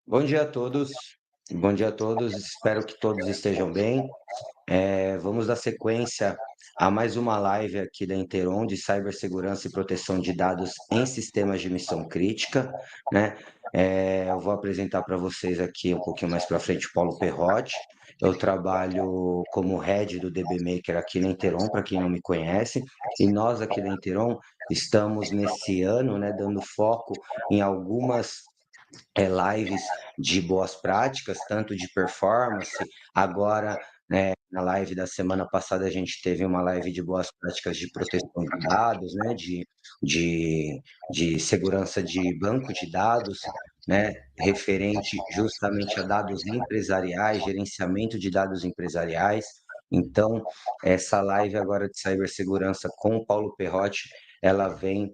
Bom dia a todos. Bom dia a todos. Espero que todos estejam bem. Vamos dar sequência a mais uma live aqui da Interon de cibersegurança e proteção de dados em sistemas de missão crítica, né? Eu vou apresentar para vocês aqui um pouquinho mais para frente o Paulo Perrotti. Eu trabalho como head do DB Maker aqui na Interon, para quem não me conhece, e nós aqui da Interon estamos nesse ano, né, dando foco em algumas lives de boas práticas, tanto de performance. Agora, na live da semana passada, a gente teve uma live de boas práticas de proteção de dados, né? De, de segurança de banco de dados, né? Referente justamente a dados empresariais, gerenciamento de dados empresariais. Então, essa live agora de cibersegurança com o Paulo Perrotti, ela vem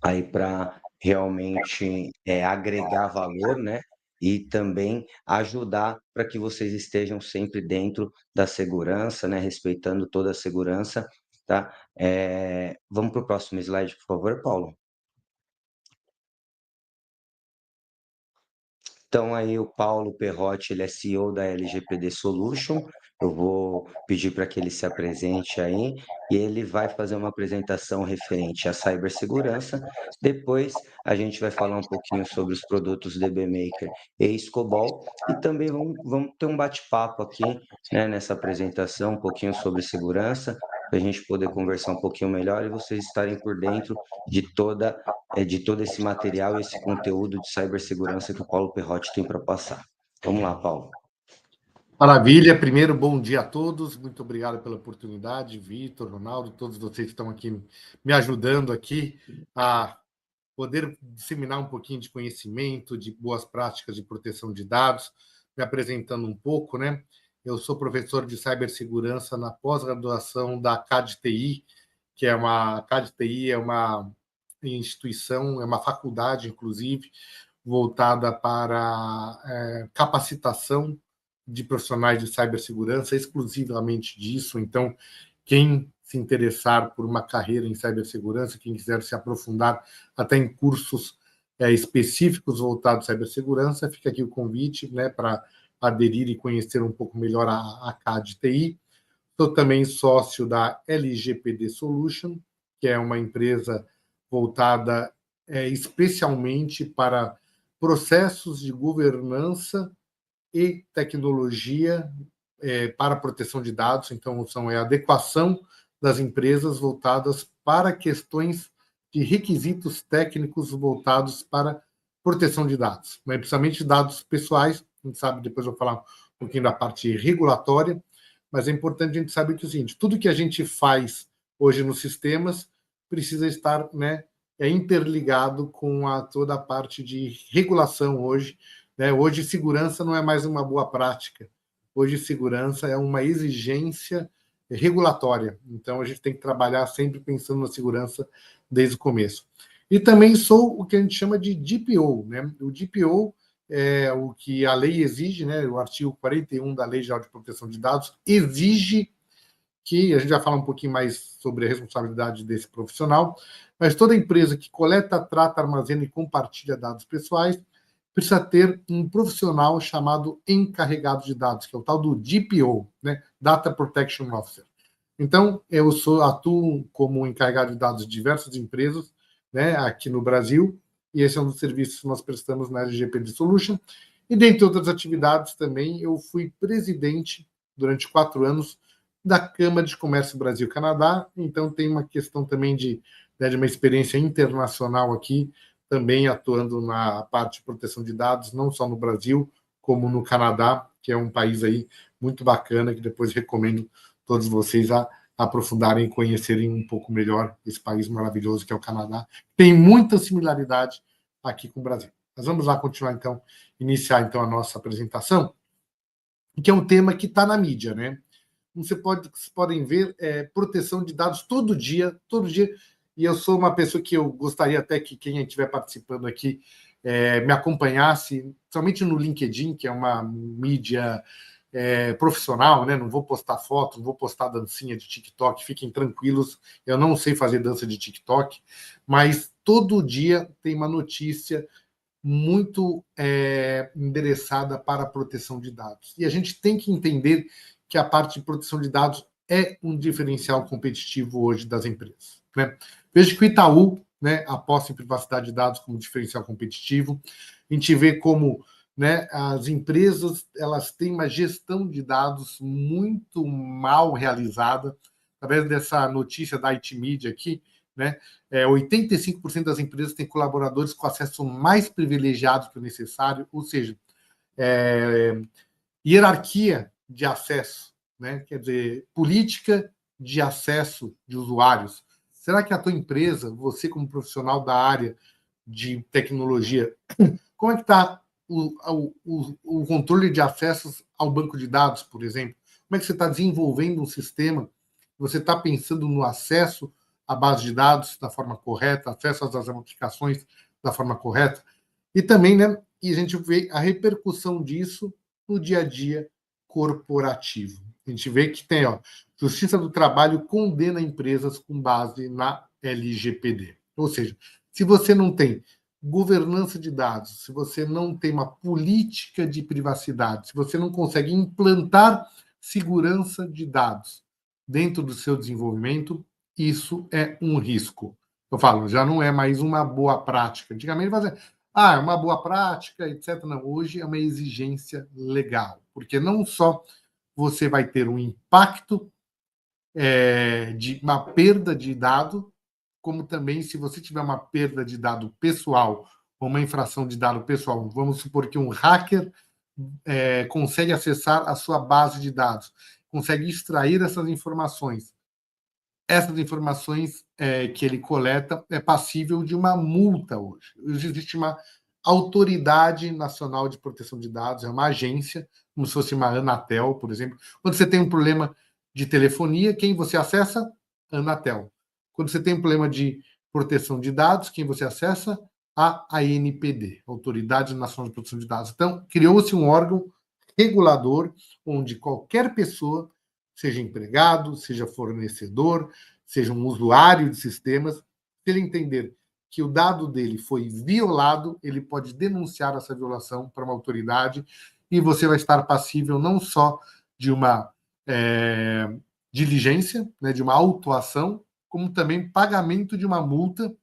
aí para realmente agregar valor, né? E também ajudar para que vocês estejam sempre dentro da segurança, né? Respeitando toda a segurança, tá? Vamos para o próximo slide, por favor, Paulo. Então, aí o Paulo Perrotti, ele é CEO da LGPD Solution. Eu vou pedir para que ele se apresente aí e ele vai fazer uma apresentação referente à cibersegurança. Depois, a gente vai falar um pouquinho sobre os produtos DB Maker e Escobol e também vamos ter um bate-papo aqui, né, nessa apresentação, um pouquinho sobre segurança, para a gente poder conversar um pouquinho melhor e vocês estarem por dentro de todo esse material e esse conteúdo de cibersegurança que o Paulo Perrotti tem para passar. Vamos lá, Paulo. Maravilha. Primeiro, bom dia a todos. Muito obrigado pela oportunidade, Vitor, Ronaldo, todos vocês que estão aqui me ajudando aqui a poder disseminar um pouquinho de conhecimento, de boas práticas de proteção de dados, me apresentando um pouco, né? Eu sou professor de cibersegurança na pós-graduação da CAD-TI, que é uma CAD-TI é uma instituição, é uma faculdade, inclusive, voltada para capacitação de profissionais de cibersegurança, exclusivamente disso. Então, quem se interessar por uma carreira em cibersegurança, quem quiser se aprofundar até em cursos específicos voltados à cibersegurança, fica aqui o convite, né, para aderir e conhecer um pouco melhor a CAD-TI. Sou também sócio da LGPD Solution, que é uma empresa voltada especialmente para processos de governança e tecnologia para proteção de dados. Então, são a adequação das empresas voltadas para questões de requisitos técnicos voltados para proteção de dados, né? Principalmente dados pessoais. A gente sabe, depois eu vou falar um pouquinho da parte regulatória, mas é importante a gente saber que o seguinte: tudo que a gente faz hoje nos sistemas precisa estar, né, interligado com toda a parte de regulação hoje, né? Hoje, segurança não é mais uma boa prática. Hoje, segurança é uma exigência regulatória. Então, a gente tem que trabalhar sempre pensando na segurança desde o começo. E também sou o que a gente chama de DPO, né? O DPO é o que a lei exige, né? O artigo 41 da Lei Geral de Proteção de Dados exige que a gente vai falar um pouquinho mais sobre a responsabilidade desse profissional, mas toda empresa que coleta, trata, armazena e compartilha dados pessoais precisa ter um profissional chamado encarregado de dados, que é o tal do DPO, né? Data Protection Officer. Então, atuo como encarregado de dados de diversas empresas, né, aqui no Brasil, e esse é um dos serviços que nós prestamos na LGPD Solution. E, dentre outras atividades também, eu fui presidente, durante 4 anos, da Câmara de Comércio Brasil-Canadá, então tem uma questão também de uma experiência internacional aqui, também atuando na parte de proteção de dados, não só no Brasil, como no Canadá, que é um país aí muito bacana, que depois recomendo todos vocês a aprofundarem e conhecerem um pouco melhor esse país maravilhoso que é o Canadá. Tem muita similaridade aqui com o Brasil. Mas vamos lá continuar, então, iniciar então a nossa apresentação, que é um tema que está na mídia, né? Como vocês podem ver, proteção de dados todo dia, e eu sou uma pessoa que eu gostaria até que quem estiver participando aqui me acompanhasse, somente no LinkedIn, que é uma mídia profissional, né? Não vou postar foto, não vou postar dancinha de TikTok, fiquem tranquilos, eu não sei fazer dança de TikTok, mas todo dia tem uma notícia muito endereçada para a proteção de dados. E a gente tem que entender que a parte de proteção de dados é um diferencial competitivo hoje das empresas, né? Veja que o Itaú, né, aposta em privacidade de dados como diferencial competitivo. A gente vê como, né, as empresas elas têm uma gestão de dados muito mal realizada. Através dessa notícia da IT Media aqui, né, 85% das empresas têm colaboradores com acesso mais privilegiado que o necessário, ou seja, hierarquia de acesso, né? Quer dizer, política de acesso de usuários. Será que a tua empresa, você como profissional da área de tecnologia, como é que está o controle de acessos ao banco de dados, por exemplo? Como é que você está desenvolvendo um sistema? Você está pensando no acesso à base de dados da forma correta, acesso às aplicações da forma correta? E também, né, e a gente vê a repercussão disso no dia a dia corporativo. A gente vê que tem, ó, Justiça do Trabalho condena empresas com base na LGPD. Ou seja, se você não tem governança de dados, se você não tem uma política de privacidade, se você não consegue implantar segurança de dados dentro do seu desenvolvimento, isso é um risco. Eu falo, já não é mais uma boa prática. Antigamente, é uma boa prática, etc. Não, hoje é uma exigência legal, porque não só você vai ter um impacto de uma perda de dado, como também se você tiver uma perda de dado pessoal ou uma infração de dado pessoal, vamos supor que um hacker consegue acessar a sua base de dados, consegue extrair essas informações. Essas informações que ele coleta é passível de uma multa hoje. Hoje existe uma Autoridade Nacional de Proteção de Dados, é uma agência, como se fosse uma Anatel, por exemplo. Quando você tem um problema de telefonia, quem você acessa? Anatel. Quando você tem um problema de proteção de dados, quem você acessa? A ANPD, Autoridade Nacional de Proteção de Dados. Então, criou-se um órgão regulador onde qualquer pessoa, seja empregado, seja fornecedor, seja um usuário de sistemas, se ele entender que o dado dele foi violado, ele pode denunciar essa violação para uma autoridade e você vai estar passível não só de uma diligência, né, de uma autuação, como também pagamento de uma multa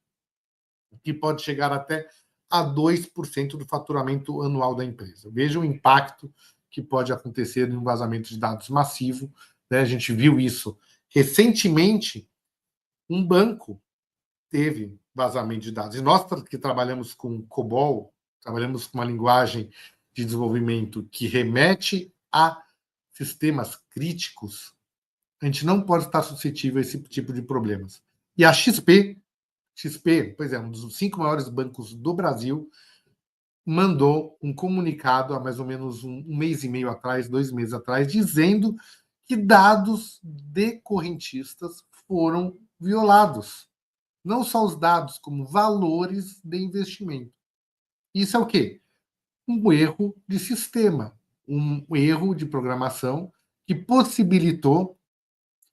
que pode chegar até a 2% do faturamento anual da empresa. Veja o impacto que pode acontecer em um vazamento de dados massivo, né? A gente viu isso recentemente, um banco teve vazamento de dados. E nós que trabalhamos com COBOL, trabalhamos com uma linguagem de desenvolvimento que remete a sistemas críticos, a gente não pode estar suscetível a esse tipo de problemas. E a XP, pois é, um dos 5 maiores bancos do Brasil, mandou um comunicado há mais ou menos um mês e meio atrás, 2 meses atrás, dizendo que dados de correntistas foram violados. Não só os dados, como valores de investimento. Isso é o quê? Um erro de sistema, um erro de programação que possibilitou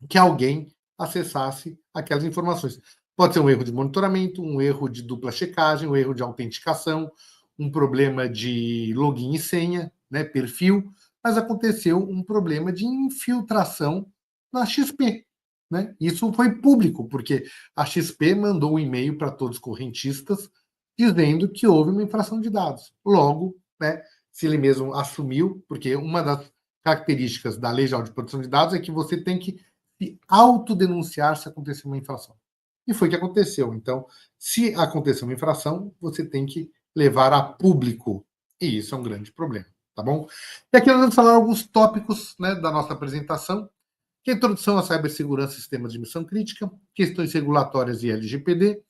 que alguém acessasse aquelas informações. Pode ser um erro de monitoramento, um erro de dupla checagem, um erro de autenticação, um problema de login e senha, né, perfil, mas aconteceu um problema de infiltração na XP. Né? Isso foi público, porque a XP mandou um e-mail para todos os correntistas dizendo que houve uma infração de dados. Logo, né, se ele mesmo assumiu, porque uma das características da Lei Geral de Proteção de Dados é que você tem que se autodenunciar se acontecer uma infração. E foi o que aconteceu. Então, se acontecer uma infração, você tem que levar a público. E isso é um grande problema, tá bom? E aqui nós vamos falar alguns tópicos, né, da nossa apresentação, que é a introdução à cibersegurança e sistemas de missão crítica, questões regulatórias e LGPD,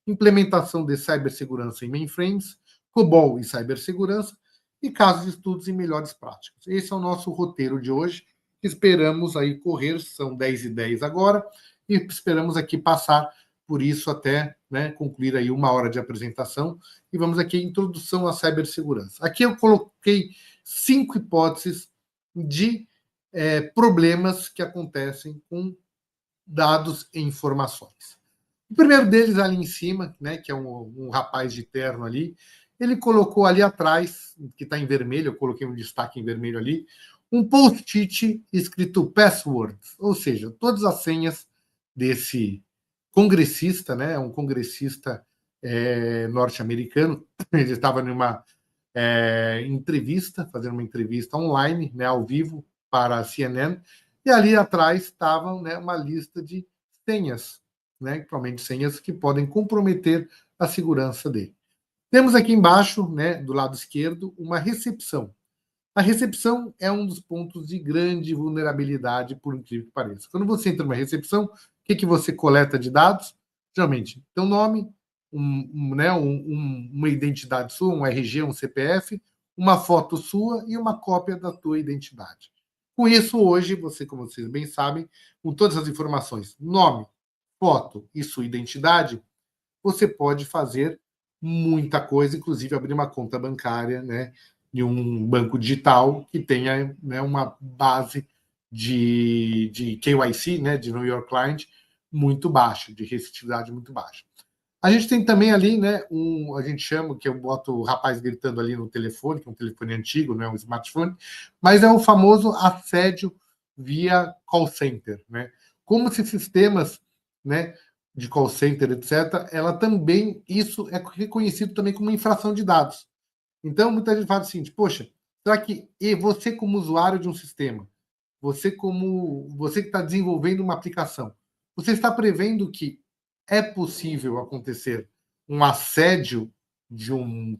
implementação de cibersegurança em mainframes, COBOL e cibersegurança, e casos de estudos e melhores práticas. Esse é o nosso roteiro de hoje. Esperamos aí correr, são 10h10 agora, e esperamos aqui passar por isso até, né, concluir aí 1 hora de apresentação. E vamos aqui, introdução à cibersegurança. Aqui eu coloquei 5 hipóteses de problemas que acontecem com dados e informações. O primeiro deles ali em cima, né, que é um rapaz de terno ali, ele colocou ali atrás, que está em vermelho, eu coloquei um destaque em vermelho ali, um post-it escrito passwords, ou seja, todas as senhas desse congressista, né? Um congressista norte-americano. Ele estava numa entrevista, fazendo uma entrevista online, né, ao vivo, para a CNN, e ali atrás estavam, né, uma lista de senhas, né, provavelmente senhas que podem comprometer a segurança dele. Temos aqui embaixo, né, do lado esquerdo, uma recepção. A recepção é um dos pontos de grande vulnerabilidade, por incrível que pareça. Quando você entra numa recepção, o que você coleta de dados? Geralmente, teu nome, uma identidade sua, um RG, um CPF, uma foto sua e uma cópia da tua identidade. Com isso, hoje, você, como vocês bem sabem, com todas as informações, nome, foto e sua identidade, você pode fazer muita coisa, inclusive abrir uma conta bancária, né, de um banco digital que tenha, né, uma base de KYC, né, de Know Your Client, muito baixa, de restritividade muito baixa. A gente tem também ali, né, a gente chama, que eu boto o rapaz gritando ali no telefone, que é um telefone antigo, não é um smartphone, mas é o famoso assédio via call center, né? Como se sistemas, né, de call center, etc., ela também, isso é reconhecido também como infração de dados. Então, muita gente fala assim, poxa, será que você como usuário de um sistema, você que está desenvolvendo uma aplicação, você está prevendo que é possível acontecer um assédio de um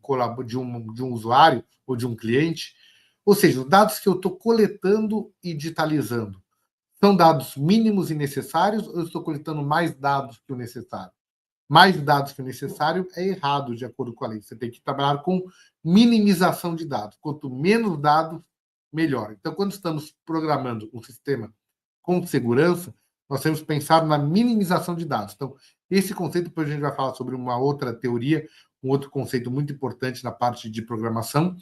usuário ou de um cliente? Ou seja, os dados que eu estou coletando e digitalizando são dados mínimos e necessários ou eu estou coletando mais dados que o necessário? Mais dados que o necessário é errado, de acordo com a lei. Você tem que trabalhar com minimização de dados. Quanto menos dados, melhor. Então, quando estamos programando um sistema com segurança, nós temos que pensar na minimização de dados. Então, esse conceito, depois a gente vai falar sobre uma outra teoria, um outro conceito muito importante na parte de programação,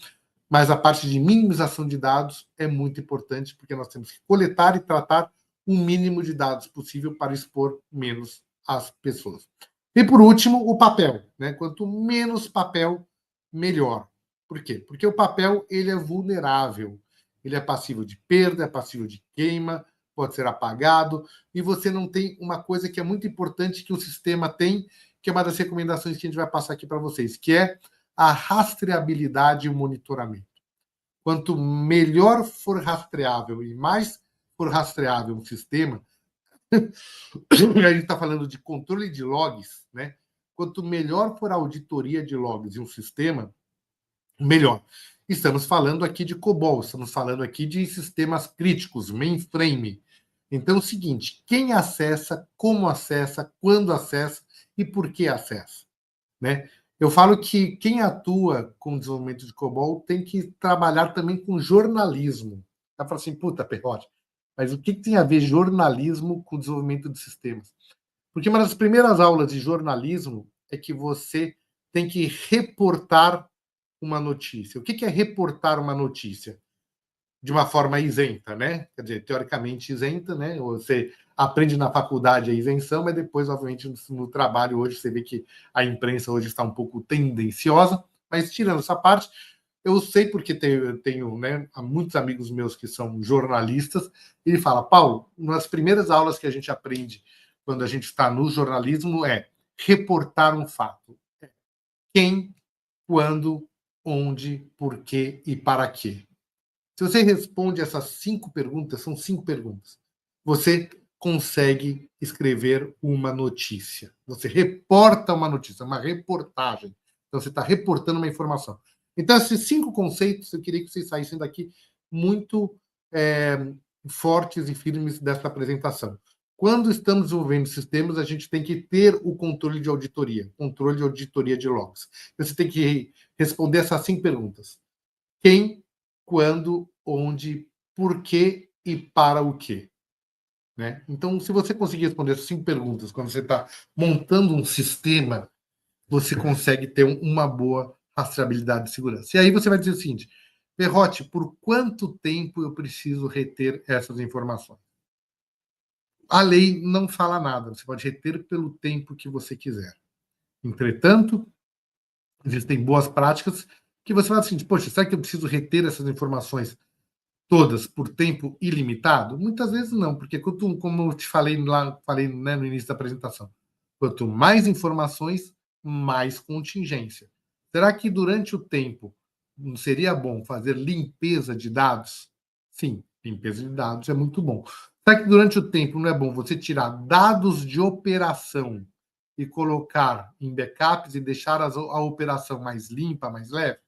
mas a parte de minimização de dados é muito importante, porque nós temos que coletar e tratar o mínimo de dados possível para expor menos as pessoas. E, por último, o papel. Né? Quanto menos papel, melhor. Por quê? Porque o papel ele é vulnerável. Ele é passível de perda, é passível de queima, pode ser apagado, e você não tem uma coisa que é muito importante que o sistema tem, que é uma das recomendações que a gente vai passar aqui para vocês, que é a rastreabilidade e o monitoramento. Quanto melhor for rastreável e mais for rastreável um sistema, a gente está falando de controle de logs, né? Quanto melhor for a auditoria de logs de um sistema, melhor. Estamos falando aqui de COBOL, estamos falando aqui de sistemas críticos, mainframe. Então é o seguinte, quem acessa, como acessa, quando acessa e por que acessa, né? Eu falo que quem atua com desenvolvimento de COBOL tem que trabalhar também com jornalismo. Ela fala assim, puta, Perrote, mas o que tem a ver jornalismo com desenvolvimento de sistemas? Porque uma das primeiras aulas de jornalismo é que você tem que reportar uma notícia. O que é reportar uma notícia? De uma forma isenta, né? Quer dizer, teoricamente isenta, né? Você aprende na faculdade a isenção, mas depois, obviamente, no trabalho hoje você vê que a imprensa hoje está um pouco tendenciosa. Mas tirando essa parte, eu sei porque tenho né, muitos amigos meus que são jornalistas, e ele fala, Paulo, uma das primeiras aulas que a gente aprende quando a gente está no jornalismo é reportar um fato. Quem, quando, onde, por quê e para quê. Se você responde essas 5 perguntas, são 5 perguntas, você consegue escrever uma notícia. Você reporta uma notícia, uma reportagem. Então, você está reportando uma informação. Então, esses 5 conceitos, eu queria que vocês saíssem daqui muito fortes e firmes dessa apresentação. Quando estamos desenvolvendo sistemas, a gente tem que ter o controle de auditoria de logs. Você tem que responder essas 5 perguntas. Quem, quando, onde, por quê e para o quê. Né? Então, se você conseguir responder essas 5 perguntas quando você está montando um sistema, você consegue ter uma boa rastreabilidade de segurança. E aí você vai dizer o seguinte, Perrote, por quanto tempo eu preciso reter essas informações? A lei não fala nada, você pode reter pelo tempo que você quiser. Entretanto, existem boas práticas que você fala assim, poxa, será que eu preciso reter essas informações todas por tempo ilimitado? Muitas vezes não, porque como eu te falei lá, né, no início da apresentação, quanto mais informações, mais contingência. Será que durante o tempo não seria bom fazer limpeza de dados? Sim, limpeza de dados é muito bom. Será que durante o tempo não é bom você tirar dados de operação e colocar em backups e deixar a operação mais limpa, mais leve?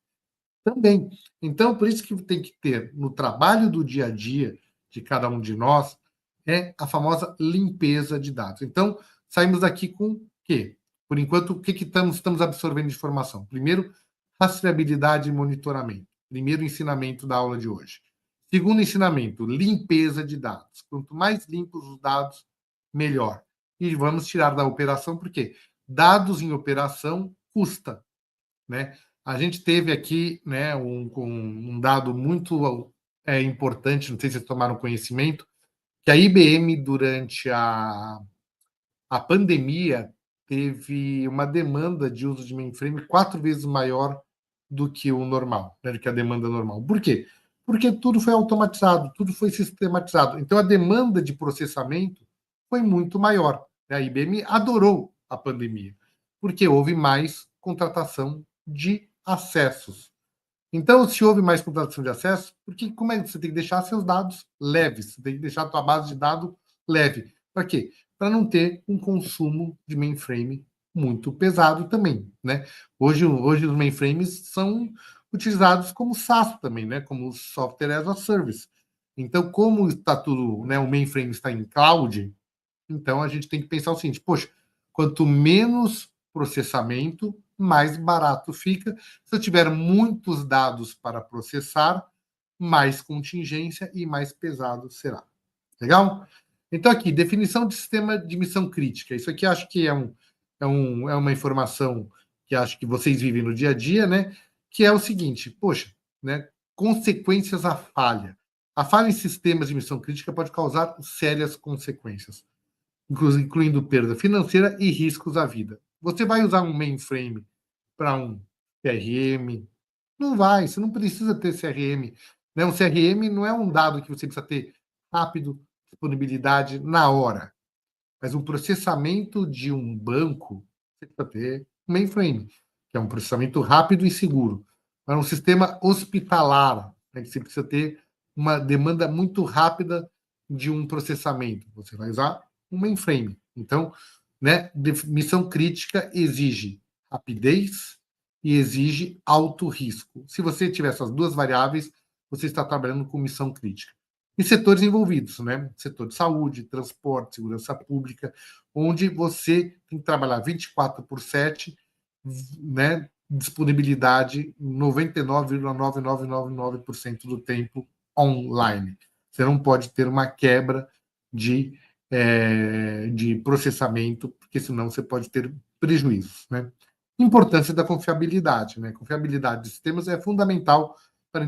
Também. Então, por isso que tem que ter no trabalho do dia a dia de cada um de nós é a famosa limpeza de dados. Então, saímos daqui com o quê? Por enquanto, o que estamos absorvendo de informação? Primeiro, rastreabilidade e monitoramento. Primeiro ensinamento da aula de hoje. Segundo ensinamento, limpeza de dados. Quanto mais limpos os dados, melhor. E vamos tirar da operação, porque dados em operação custa, né? A gente teve aqui, né, um dado muito importante, não sei se vocês tomaram conhecimento, que a IBM, durante a pandemia, teve uma demanda de uso de mainframe 4 vezes maior do que o normal, né, do que a demanda normal. Por quê? Porque tudo foi automatizado, tudo foi sistematizado. Então, a demanda de processamento foi muito maior. A IBM adorou a pandemia, porque houve mais contratação de acessos. Então, se houve mais contratação de acessos, porque como é que você tem que deixar seus dados leves? Você tem que deixar a sua base de dados leve. Para quê? Para não ter um consumo de mainframe muito pesado também, né? Hoje os mainframes são utilizados como SaaS também, né? Como software as a service. Então, como está tudo, né? O mainframe está em cloud, então a gente tem que pensar o seguinte: poxa, quanto menos processamento, mais barato fica. Se eu tiver muitos dados para processar, mais contingência e mais pesado será. Legal? Então, aqui, definição de sistema de missão crítica. Isso aqui acho que é uma informação que acho que vocês vivem no dia a dia, né? Que é o seguinte: poxa, né? Consequências à falha. A falha em sistemas de missão crítica pode causar sérias consequências, incluindo perda financeira e riscos à vida. Você vai usar um mainframe para um CRM? Não vai, você não precisa ter CRM. Né? Um CRM não é um dado que você precisa ter rápido, disponibilidade na hora. Mas um processamento de um banco, você precisa ter um mainframe, que é um processamento rápido e seguro. Para um sistema hospitalar, né, que você precisa ter uma demanda muito rápida de um processamento. Você vai usar um mainframe. Então, né, missão crítica exige rapidez e exige alto risco. Se você tiver essas duas variáveis, você está trabalhando com missão crítica. E setores envolvidos, né? Setor de saúde, transporte, segurança pública, onde você tem que trabalhar 24/7, né? Disponibilidade 99,9999% do tempo online. Você não pode ter uma quebra de processamento, porque senão você pode ter prejuízos, né? Importância da confiabilidade, né? Confiabilidade de sistemas é fundamental para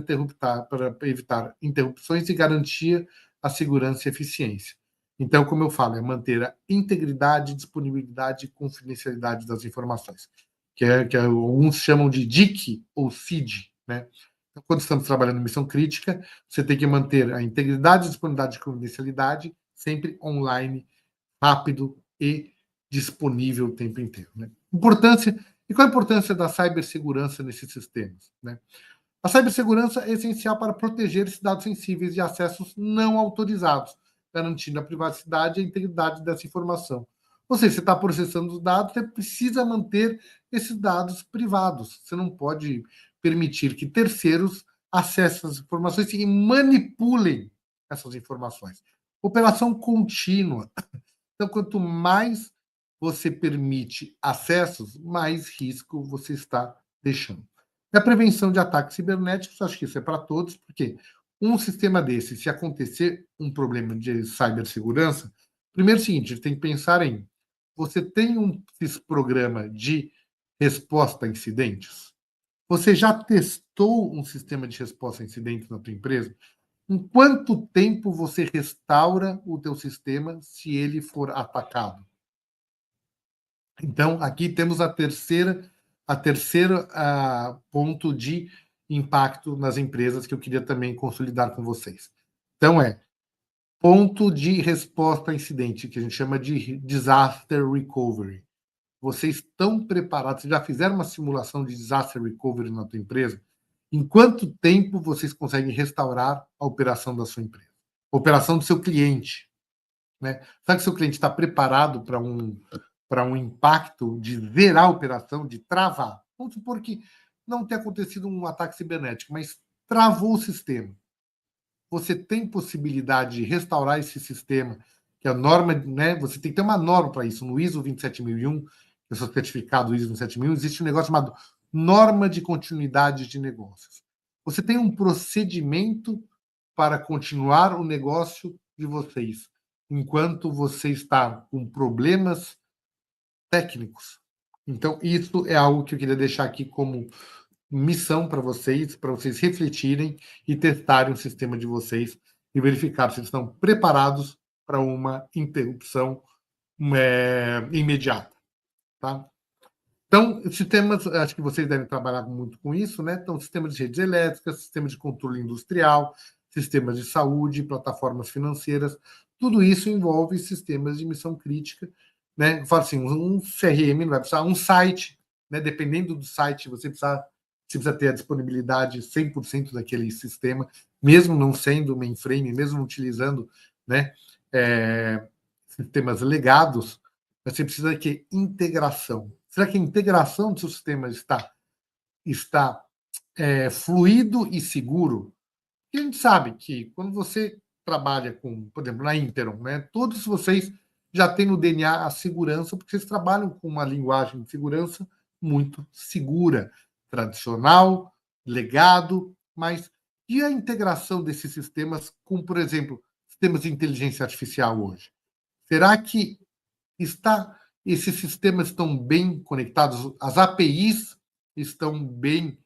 evitar interrupções e garantir a segurança e eficiência. Então, como eu falo, é manter a integridade, disponibilidade e confidencialidade das informações, que alguns chamam de DIC ou CID, né? Então, quando estamos trabalhando em missão crítica, você tem que manter a integridade, disponibilidade e confidencialidade sempre online, rápido e disponível o tempo inteiro. Né? Importância. E qual a importância da cibersegurança nesses sistemas? Né? A cibersegurança é essencial para proteger esses dados sensíveis de acessos não autorizados, garantindo a privacidade e a integridade dessa informação. Ou seja, você está processando os dados, você precisa manter esses dados privados. Você não pode permitir que terceiros acessem as informações e manipulem essas informações. Operação contínua. Então, quanto mais você permite acessos, mais risco você está deixando. E a prevenção de ataques cibernéticos, acho que isso é para todos, porque um sistema desse, se acontecer um problema de cibersegurança, primeiro é o seguinte, tem que pensar em, você tem um programa de resposta a incidentes? Você já testou um sistema de resposta a incidentes na tua empresa? Em quanto tempo você restaura o teu sistema se ele for atacado? Então, aqui temos a terceira a terceira ponto de impacto nas empresas que eu queria também consolidar com vocês. Então, ponto de resposta a incidente, que a gente chama de disaster recovery. Vocês estão preparados? Vocês já fizeram uma simulação de disaster recovery na tua empresa? Em quanto tempo vocês conseguem restaurar a operação da sua empresa? A operação do seu cliente, né? Sabe que seu cliente está preparado para um impacto de zerar a operação, de travar? Vamos supor que não tenha acontecido um ataque cibernético, mas travou o sistema. Você tem possibilidade de restaurar esse sistema, que a norma, né? Você tem que ter uma norma para isso. No ISO 27001, que é o seu certificado ISO 27001, existe um negócio chamado norma de continuidade de negócios. Você tem um procedimento para continuar o negócio de vocês, enquanto você está com problemas técnicos. Então, isso é algo que eu queria deixar aqui como missão para vocês refletirem e testarem o sistema de vocês e verificar se eles estão preparados para uma interrupção imediata. Tá? Então, sistemas, acho que vocês devem trabalhar muito com isso, né? Então, sistemas de redes elétricas, sistemas de controle industrial, sistemas de saúde, plataformas financeiras, tudo isso envolve sistemas de missão crítica, né? Eu falo assim, um CRM não vai precisar, um site, né? Dependendo do site, você precisa ter a disponibilidade 100% daquele sistema, mesmo não sendo mainframe, mesmo utilizando, né, sistemas legados, você precisa de integração. Será que a integração do seu sistema está fluido e seguro? Porque a gente sabe que quando você trabalha com, por exemplo, na Interon, né, todos vocês já têm no DNA a segurança, porque vocês trabalham com uma linguagem de segurança muito segura, tradicional, legado, mas e a integração desses sistemas com, por exemplo, sistemas de inteligência artificial hoje? Será que esses sistemas estão bem conectados? As APIs estão bem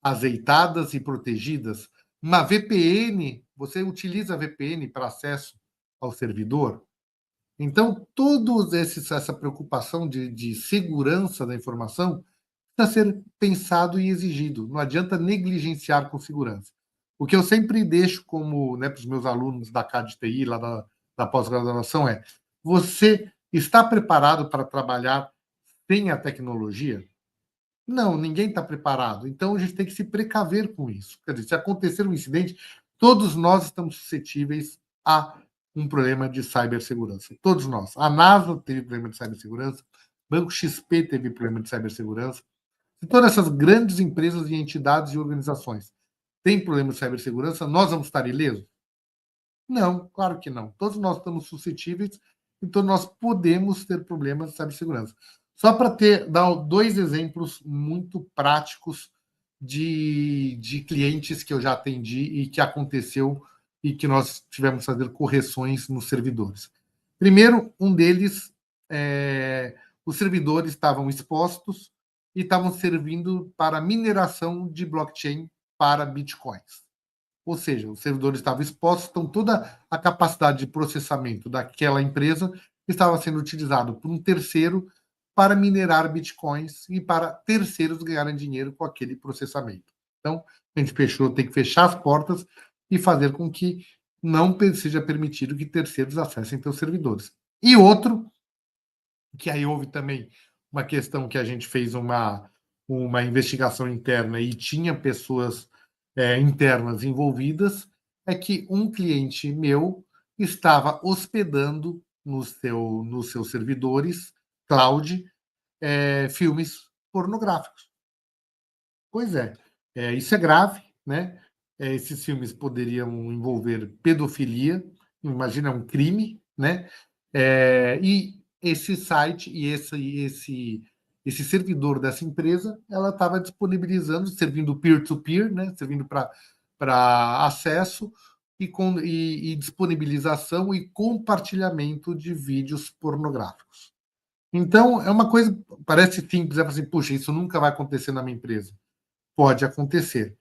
azeitadas e protegidas? Uma VPN, você utiliza a VPN para acesso ao servidor? Então, essa preocupação de segurança da informação precisa ser pensado e exigido. Não adianta negligenciar com segurança. O que eu sempre deixo como, né, para os meus alunos da CAD TI, lá da pós-graduação, você está preparado para trabalhar sem a tecnologia? Não, ninguém está preparado. Então, a gente tem que se precaver com isso. Quer dizer, se acontecer um incidente, todos nós estamos suscetíveis a um problema de cibersegurança. Todos nós. A NASA teve problema de cibersegurança, Banco XP teve problema de cibersegurança. Se todas essas grandes empresas e entidades e organizações têm problemas de cibersegurança, nós vamos estar ilesos? Não, claro que não. Todos nós estamos suscetíveis, então nós podemos ter problemas de cibersegurança. Só para dar dois exemplos muito práticos de clientes que eu já atendi e que aconteceu e que nós tivemos que fazer correções nos servidores. Primeiro, um deles, os servidores estavam expostos e estavam servindo para mineração de blockchain para bitcoins. Ou seja, os servidores estavam expostos, então toda a capacidade de processamento daquela empresa estava sendo utilizado por um terceiro para minerar bitcoins e para terceiros ganharem dinheiro com aquele processamento. Então, a gente tem que fechar as portas e fazer com que não seja permitido que terceiros acessem seus servidores. E outro, que aí houve também uma questão que a gente fez uma investigação interna e tinha pessoas internas envolvidas, é que um cliente meu estava hospedando nos seus servidores cloud filmes pornográficos. Pois isso é grave, né? Esses filmes poderiam envolver pedofilia, imagina, um crime, né? E esse site e esse servidor dessa empresa, ela estava disponibilizando, servindo peer-to-peer, né? Servindo para acesso e disponibilização e compartilhamento de vídeos pornográficos. Então, é uma coisa, parece simples, assim, puxa, isso nunca vai acontecer na minha empresa. Pode acontecer.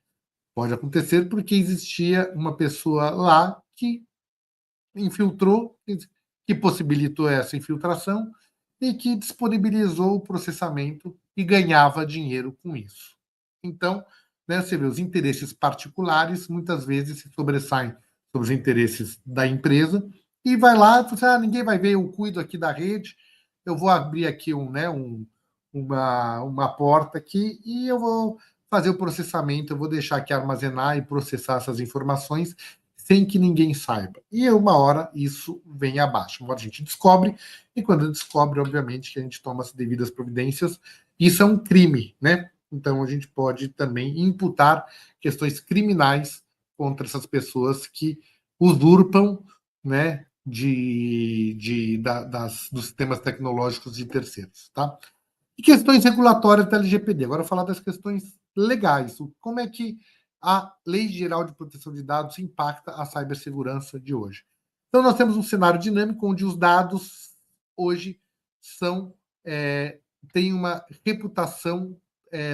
Pode acontecer porque existia uma pessoa lá que infiltrou, que possibilitou essa infiltração e que disponibilizou o processamento e ganhava dinheiro com isso. Então, né, você vê, os interesses particulares muitas vezes se sobressaem sobre os interesses da empresa e vai lá e fala assim, ninguém vai ver, eu cuido aqui da rede, eu vou abrir aqui uma porta aqui e eu vou fazer o processamento, eu vou deixar aqui armazenar e processar essas informações sem que ninguém saiba. E uma hora isso vem abaixo. Uma hora a gente descobre, e quando descobre, obviamente, que a gente toma as devidas providências. Isso é um crime, né? Então a gente pode também imputar questões criminais contra essas pessoas que usurpam, né, dos sistemas tecnológicos de terceiros, tá? E questões regulatórias da LGPD. Agora, falar das questões legais. Como é que a Lei Geral de Proteção de Dados impacta a cibersegurança de hoje? Então, nós temos um cenário dinâmico onde os dados hoje têm uma reputação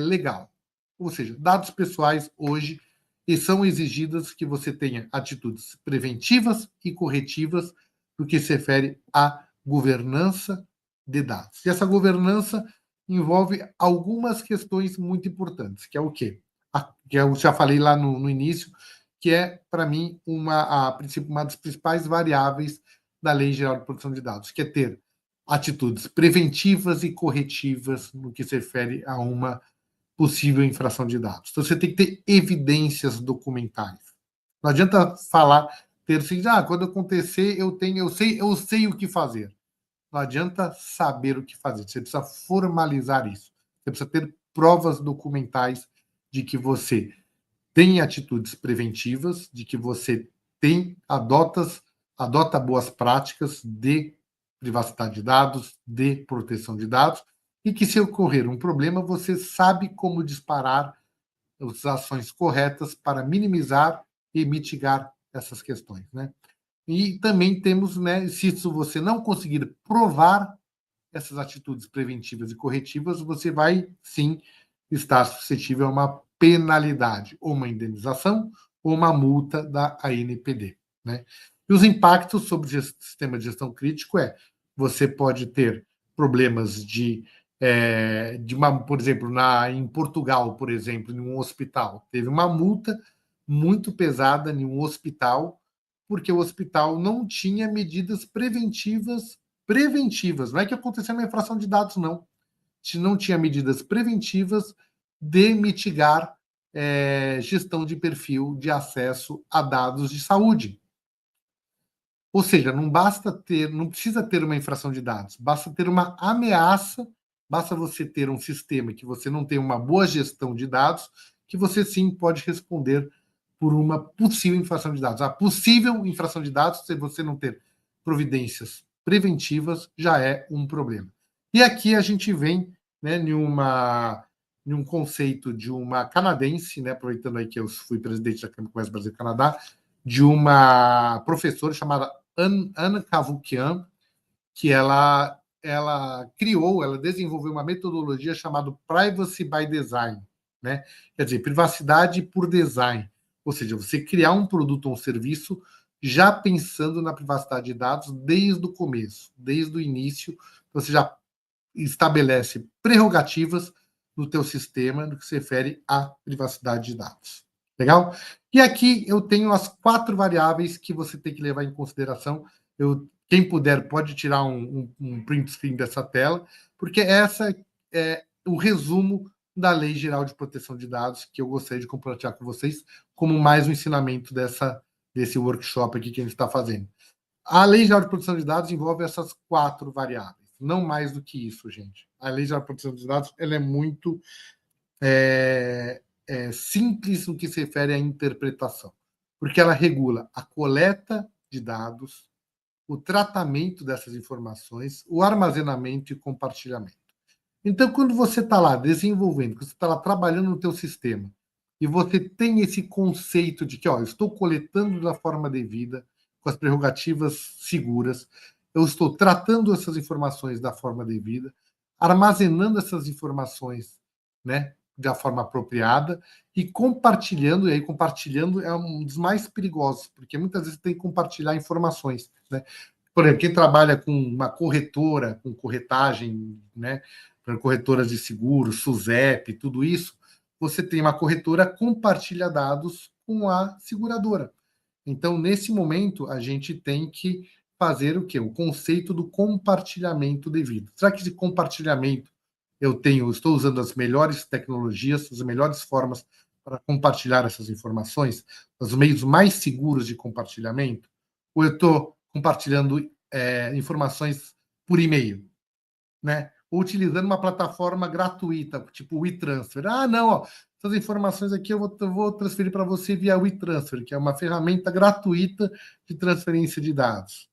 legal. Ou seja, dados pessoais hoje e são exigidas que você tenha atitudes preventivas e corretivas no que se refere à governança de dados. E essa governança envolve algumas questões muito importantes, que é o quê? Que eu já falei lá no início, que é, para mim, uma das principais variáveis da Lei Geral de Proteção de Dados, que é ter atitudes preventivas e corretivas no que se refere a uma possível infração de dados. Então, você tem que ter evidências documentais. Não adianta falar, ter assim, quando acontecer, eu sei o que fazer. Não adianta saber o que fazer, você precisa formalizar isso. Você precisa ter provas documentais de que você tem atitudes preventivas, de que você adota boas práticas de privacidade de dados, de proteção de dados, e que se ocorrer um problema, você sabe como disparar as ações corretas para minimizar e mitigar essas questões, né? E também temos, né, se você não conseguir provar essas atitudes preventivas e corretivas, você vai sim estar suscetível a uma penalidade, ou uma indenização, ou uma multa da ANPD, né? E os impactos sobre o sistema de gestão crítico você pode ter problemas por exemplo, em Portugal, por exemplo, em um hospital, teve uma multa muito pesada em um hospital, porque o hospital não tinha medidas preventivas. Não é que aconteceu uma infração de dados, não. Se não tinha medidas preventivas de mitigar gestão de perfil de acesso a dados de saúde. Ou seja, não precisa ter uma infração de dados, basta ter uma ameaça, basta você ter um sistema que você não tem uma boa gestão de dados, que você sim pode responder por uma possível infração de dados. A possível infração de dados, se você não ter providências preventivas, já é um problema. E aqui a gente vem, né, em um conceito de uma canadense, né, aproveitando aí que eu fui presidente da Câmara de Comércio Brasil-Canadá, de uma professora chamada Anna Cavoukian, que ela desenvolveu uma metodologia chamada Privacy by Design, né? Quer dizer, privacidade por design. Ou seja, você criar um produto ou um serviço já pensando na privacidade de dados desde o começo, desde o início. Você já estabelece prerrogativas no teu sistema no que se refere à privacidade de dados. Legal? E aqui eu tenho as 4 variáveis que você tem que levar em consideração. Quem puder pode tirar um print screen dessa tela, porque essa é o resumo da Lei Geral de Proteção de Dados que eu gostaria de compartilhar com vocês como mais um ensinamento desse workshop aqui que a gente está fazendo. A Lei Geral de Proteção de Dados envolve essas 4 variáveis, não mais do que isso, gente. A Lei Geral de Proteção de Dados ela é muito simples no que se refere à interpretação, porque ela regula a coleta de dados, o tratamento dessas informações, o armazenamento e compartilhamento. Então, quando você está lá desenvolvendo, quando você está lá trabalhando no teu sistema, e você tem esse conceito de que, eu estou coletando da forma devida, com as prerrogativas seguras, eu estou tratando essas informações da forma devida, armazenando essas informações, né, da forma apropriada e compartilhando, e aí compartilhando é um dos mais perigosos, porque muitas vezes tem que compartilhar informações, né? Por exemplo, quem trabalha com uma corretora, com corretagem, né, corretoras de seguros, SUSEP, tudo isso, você tem uma corretora compartilha dados com a seguradora. Então, nesse momento, a gente tem que fazer o quê? O conceito do compartilhamento devido. Será que esse compartilhamento estou usando as melhores tecnologias, as melhores formas para compartilhar essas informações, os meios mais seguros de compartilhamento? Ou eu estou compartilhando informações por e-mail, né? Ou utilizando uma plataforma gratuita, tipo o WeTransfer. Ah, não, ó, essas informações aqui eu vou transferir para você via WeTransfer, que é uma ferramenta gratuita de transferência de dados.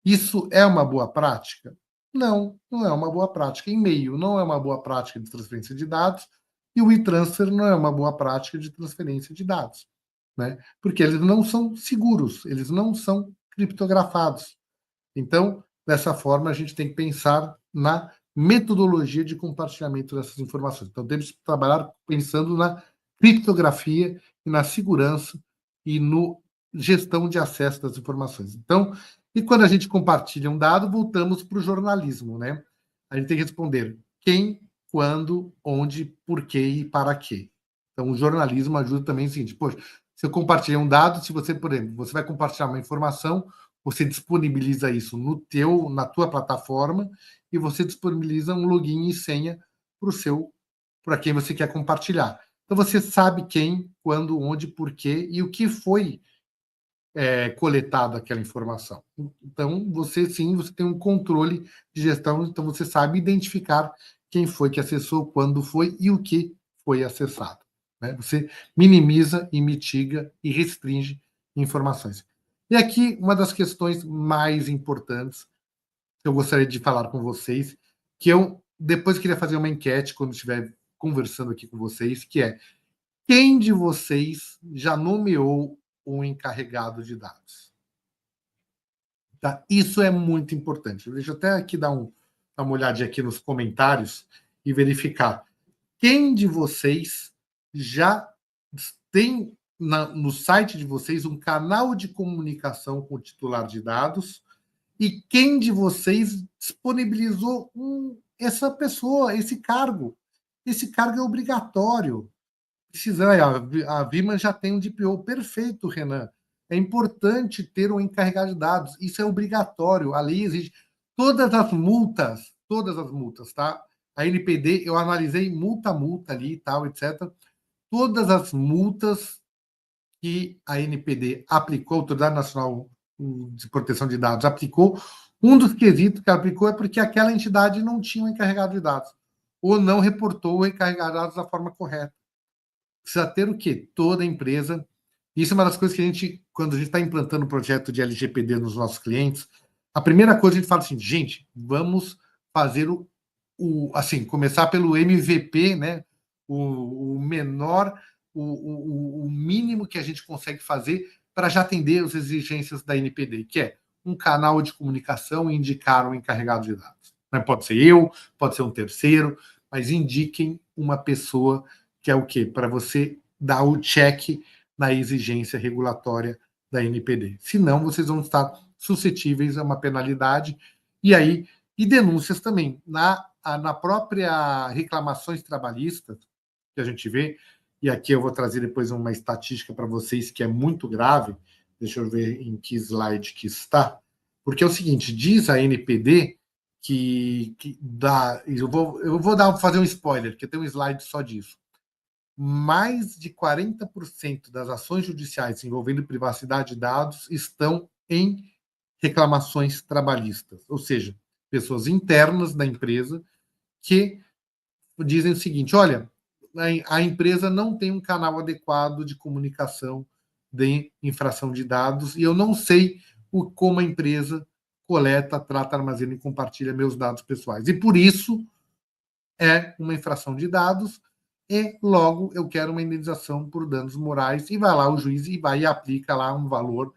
Isso é uma boa prática? Não, não é uma boa prática. E-mail não é uma boa prática de transferência de dados e o e-transfer não é uma boa prática de transferência de dados, né? Porque eles não são seguros, eles não são criptografados. Então, dessa forma, a gente tem que pensar na metodologia de compartilhamento dessas informações. Então, temos que trabalhar pensando na criptografia e na segurança e no gestão de acesso das informações. Então, e quando a gente compartilha um dado, voltamos para o jornalismo, né? A gente tem que responder quem, quando, onde, por quê e para quê. Então, o jornalismo ajuda também o seguinte, poxa, se eu compartilhar um dado, se você, por exemplo, você vai compartilhar uma informação, você disponibiliza isso na tua plataforma e você disponibiliza um login e senha para quem você quer compartilhar. Então você sabe quem, quando, onde, por quê e o que foi coletado aquela informação. Então você tem um controle de gestão, então você sabe identificar quem foi que acessou, quando foi e o que foi acessado, né? Você minimiza e mitiga e restringe informações. E aqui, uma das questões mais importantes que eu gostaria de falar com vocês, que eu depois queria fazer uma enquete quando estiver conversando aqui com vocês, que é: quem de vocês já nomeou um encarregado de dados? Tá? Isso é muito importante. Deixa eu até aqui dar uma olhadinha aqui nos comentários e verificar. Quem de vocês já tem no site de vocês um canal de comunicação com o titular de dados e quem de vocês disponibilizou essa pessoa, esse cargo? Esse cargo é obrigatório. A Viman já tem um DPO perfeito, Renan. É importante ter um encarregado de dados. Isso é obrigatório. A lei exige todas as multas, tá? A NPD, eu analisei multa a multa ali e tal, etc. Todas as multas que a NPD aplicou, a Autoridade Nacional de Proteção de Dados aplicou, um dos quesitos que ela aplicou é porque aquela entidade não tinha um encarregado de dados, ou não reportou o encarregado de dados da forma correta. Precisa ter o quê? Toda empresa. Isso é uma das coisas que a gente, quando a gente está implantando o projeto de LGPD nos nossos clientes, a primeira coisa a gente fala assim, gente, vamos fazer assim, começar pelo MVP, né? O menor, o mínimo que a gente consegue fazer para já atender as exigências da NPD, que é um canal de comunicação e indicar um encarregado de dados. Pode ser eu, pode ser um terceiro, mas indiquem uma pessoa que é o quê? Para você dar o check na exigência regulatória da NPD. Senão, vocês vão estar suscetíveis a uma penalidade e denúncias também. Na própria reclamações trabalhistas que a gente vê, e aqui eu vou trazer depois uma estatística para vocês que é muito grave, deixa eu ver em que slide que está, porque é o seguinte, diz a NPD que dá, eu vou fazer um spoiler, porque tem um slide só disso. Mais de 40% das ações judiciais envolvendo privacidade de dados estão em reclamações trabalhistas, ou seja, pessoas internas da empresa que dizem o seguinte: olha, a empresa não tem um canal adequado de comunicação de infração de dados e eu não sei como a empresa coleta, trata, armazena e compartilha meus dados pessoais. E por isso é uma infração de dados e logo eu quero uma indenização por danos morais e vai lá o juiz e vai e aplica lá um valor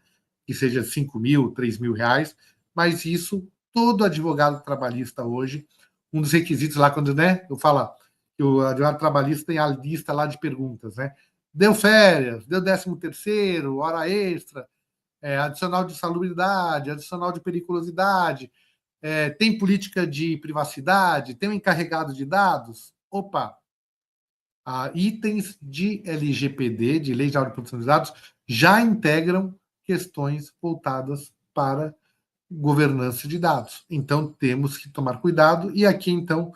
que seja 5 mil, 3 mil reais, mas isso todo advogado trabalhista hoje, um dos requisitos lá quando, né, eu falo que o advogado trabalhista tem a lista lá de perguntas, né? Deu férias, deu 13º, hora extra, adicional de salubridade, adicional de periculosidade, tem política de privacidade, tem um encarregado de dados. Opa, itens de LGPD, de Lei Geral de Proteção de Dados, já integram questões voltadas para governança de dados. Então, temos que tomar cuidado. E aqui, então,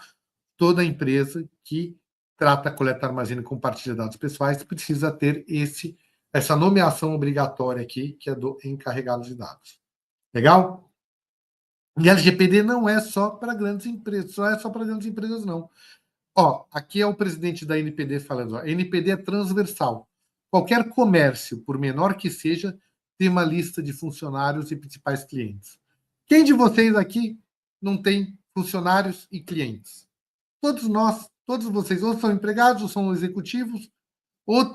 toda empresa que trata, coleta, armazena e compartilha dados pessoais precisa ter essa nomeação obrigatória aqui, que é do encarregado de dados. Legal? E LGPD não é só para grandes empresas, não é só para grandes empresas, não. Aqui é o presidente da NPD falando. A NPD é transversal. Qualquer comércio, por menor que seja, tem uma lista de funcionários e principais clientes. Quem de vocês aqui não tem funcionários e clientes? Todos nós, todos vocês, ou são empregados, ou são executivos,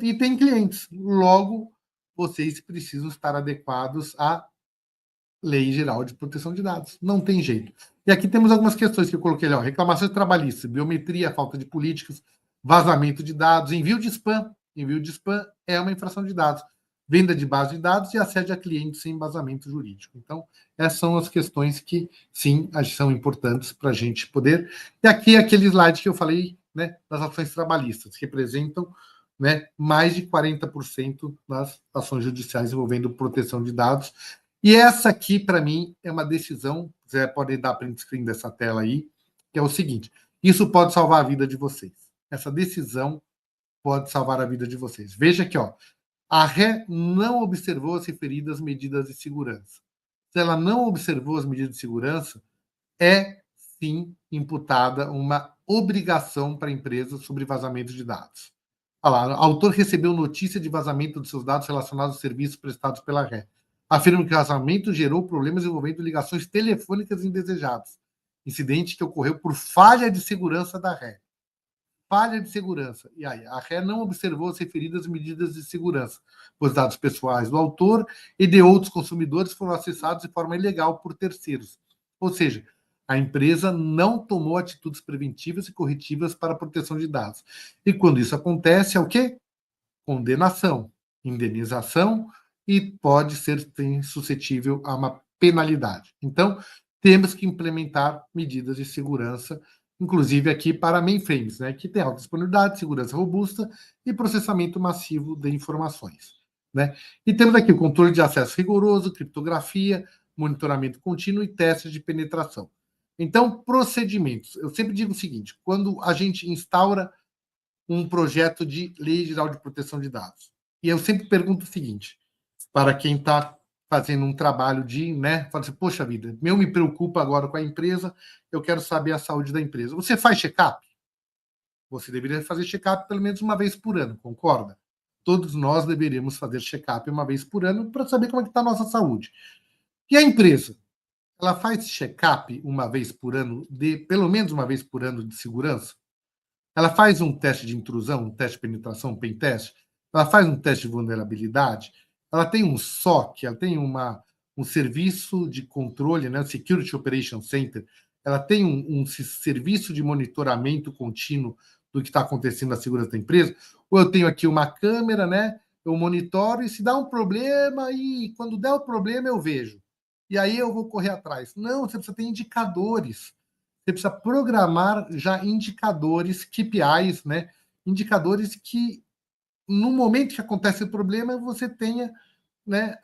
e têm clientes. Logo, vocês precisam estar adequados à Lei Geral de Proteção de Dados. Não tem jeito. E aqui temos algumas questões que eu coloquei ali. Reclamações trabalhistas, biometria, falta de políticas, vazamento de dados, envio de spam. Envio de spam é uma infração de dados. Venda de base de dados e assédio a clientes sem embasamento jurídico. Então, essas são as questões que, sim, são importantes para a gente poder... E aqui é aquele slide que eu falei, né, das ações trabalhistas, que representam, né, mais de 40% das ações judiciais envolvendo proteção de dados. E essa aqui, para mim, é uma decisão, você pode dar print screen dessa tela aí, que é o seguinte, isso pode salvar a vida de vocês. Essa decisão pode salvar a vida de vocês. Veja aqui, a ré não observou as referidas medidas de segurança. Se ela não observou as medidas de segurança, é, sim, imputada uma obrigação para a empresa sobre vazamento de dados. Olha lá, o autor recebeu notícia de vazamento de seus dados relacionados aos serviços prestados pela ré. Afirma que o vazamento gerou problemas envolvendo ligações telefônicas indesejadas. Incidente que ocorreu por falha de segurança da ré. Falha de segurança. E aí, a ré não observou as referidas medidas de segurança. Os dados pessoais do autor e de outros consumidores foram acessados de forma ilegal por terceiros. Ou seja, a empresa não tomou atitudes preventivas e corretivas para a proteção de dados. E quando isso acontece, é o quê? Condenação, indenização e pode ser suscetível a uma penalidade. Então, temos que implementar medidas de segurança, inclusive aqui para mainframes, né, que tem alta disponibilidade, segurança robusta e processamento massivo de informações. Né? E temos aqui o controle de acesso rigoroso, criptografia, monitoramento contínuo e testes de penetração. Então, procedimentos. Eu sempre digo o seguinte, quando a gente instaura um projeto de Lei Geral de Proteção de Dados, e eu sempre pergunto o seguinte, para quem está fazendo um trabalho de, né, fala assim, poxa vida, eu me preocupo agora com a empresa, eu quero saber a saúde da empresa. Você faz check-up? Você deveria fazer check-up pelo menos uma vez por ano, concorda? Todos nós deveríamos fazer check-up uma vez por ano para saber como é que está a nossa saúde. E a empresa? Ela faz check-up uma vez por ano, pelo menos uma vez por ano de segurança? Ela faz um teste de intrusão, um teste de penetração, um pen test? Ela faz um teste de vulnerabilidade? Ela tem um SOC, ela tem um serviço de controle, né, Security Operation Center, ela tem um serviço de monitoramento contínuo do que está acontecendo na segurança da empresa, ou eu tenho aqui uma câmera, né, eu monitoro e se dá um problema, e quando der o problema eu vejo. E aí eu vou correr atrás. Não, você precisa ter indicadores. Você precisa programar já indicadores, KPIs, né, indicadores que no momento que acontece o problema, você tenha, né,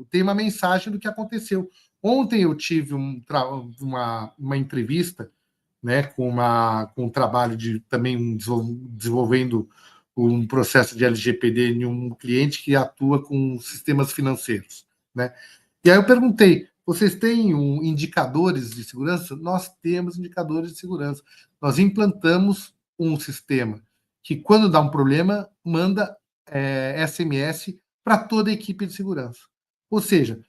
tem uma mensagem do que aconteceu. Ontem eu tive uma entrevista, né, com um trabalho de também desenvolvendo um processo de LGPD em um cliente que atua com sistemas financeiros. Né? E aí eu perguntei, vocês têm indicadores de segurança? Nós temos indicadores de segurança. Nós implantamos um sistema que, quando dá um problema, manda SMS para toda a equipe de segurança. Ou seja,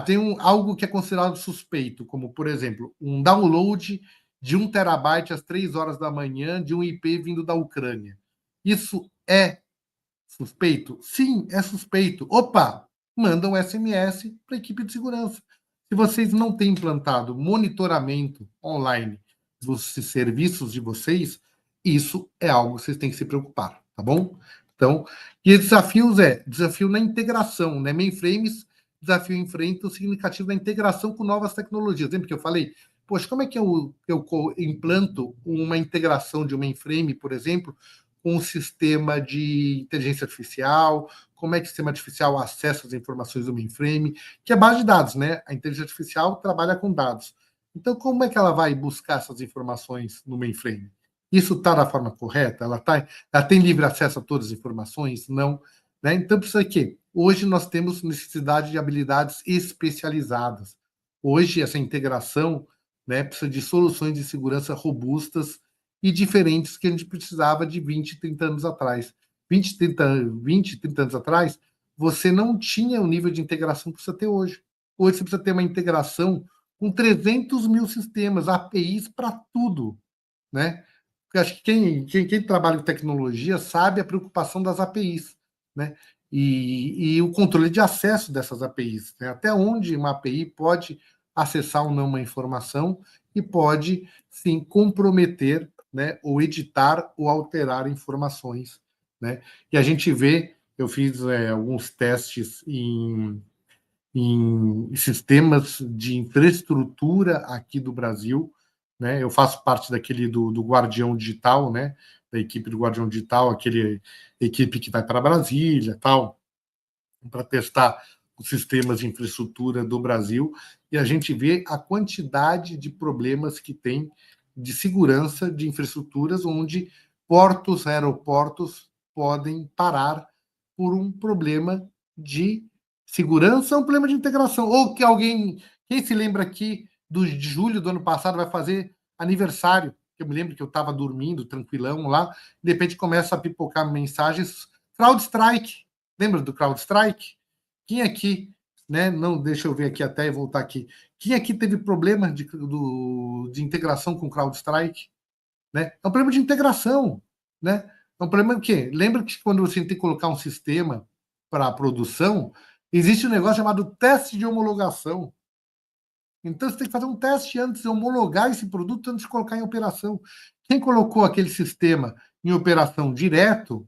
tem algo que é considerado suspeito, como, por exemplo, um download de 1 terabyte às 3 horas da manhã de um IP vindo da Ucrânia. Isso é suspeito? Sim, é suspeito. Opa! Manda um SMS para a equipe de segurança. Se vocês não têm implantado monitoramento online dos serviços de vocês, isso é algo que vocês têm que se preocupar, tá bom? Então, e desafios desafio na integração, né? Mainframes desafio enfrenta o significativo da integração com novas tecnologias. Lembra que eu falei? Poxa, como é que eu implanto uma integração de um mainframe, por exemplo, com um sistema de inteligência artificial? Como é que o sistema artificial acessa as informações do mainframe? Que é base de dados, né? A inteligência artificial trabalha com dados. Então, como é que ela vai buscar essas informações no mainframe? Isso está da forma correta? Ela tem livre acesso a todas as informações? Não. Né? Então, precisa que hoje nós temos necessidade de habilidades especializadas. Hoje, essa integração, né, precisa de soluções de segurança robustas e diferentes que a gente precisava de 20, 30 anos atrás. 20, 30 anos atrás, você não tinha o nível de integração que precisa ter hoje. Hoje você precisa ter uma integração com 300 mil sistemas, APIs para tudo. Né? Porque acho que quem trabalha com tecnologia sabe a preocupação das APIs. Né? E o controle de acesso dessas APIs. Né? Até onde uma API pode acessar ou não uma informação e pode, sim, comprometer, né, ou editar ou alterar informações. Né? E a gente vê, eu fiz alguns testes em sistemas de infraestrutura aqui do Brasil. Né? Eu faço parte daquele do Guardião Digital, né? Da equipe do Guardião Digital, aquele equipe que vai para Brasília, tal, para testar os sistemas de infraestrutura do Brasil, e a gente vê a quantidade de problemas que tem de segurança de infraestruturas, onde portos, aeroportos podem parar por um problema de segurança, um problema de integração. Ou que alguém, quem se lembra aqui de julho do ano passado, vai fazer aniversário. Eu me lembro que eu estava dormindo, tranquilão lá, de repente começa a pipocar mensagens, CrowdStrike. Lembra do CrowdStrike? Quem aqui, né? Não, deixa eu ver aqui até e voltar aqui. Quem aqui teve problema de integração com CrowdStrike? Né? É um problema de integração, né? É um problema que lembra que quando você tem que colocar um sistema para a produção, existe um negócio chamado teste de homologação. Então você tem que fazer um teste antes de homologar esse produto antes de colocar em operação. Quem colocou aquele sistema em operação direto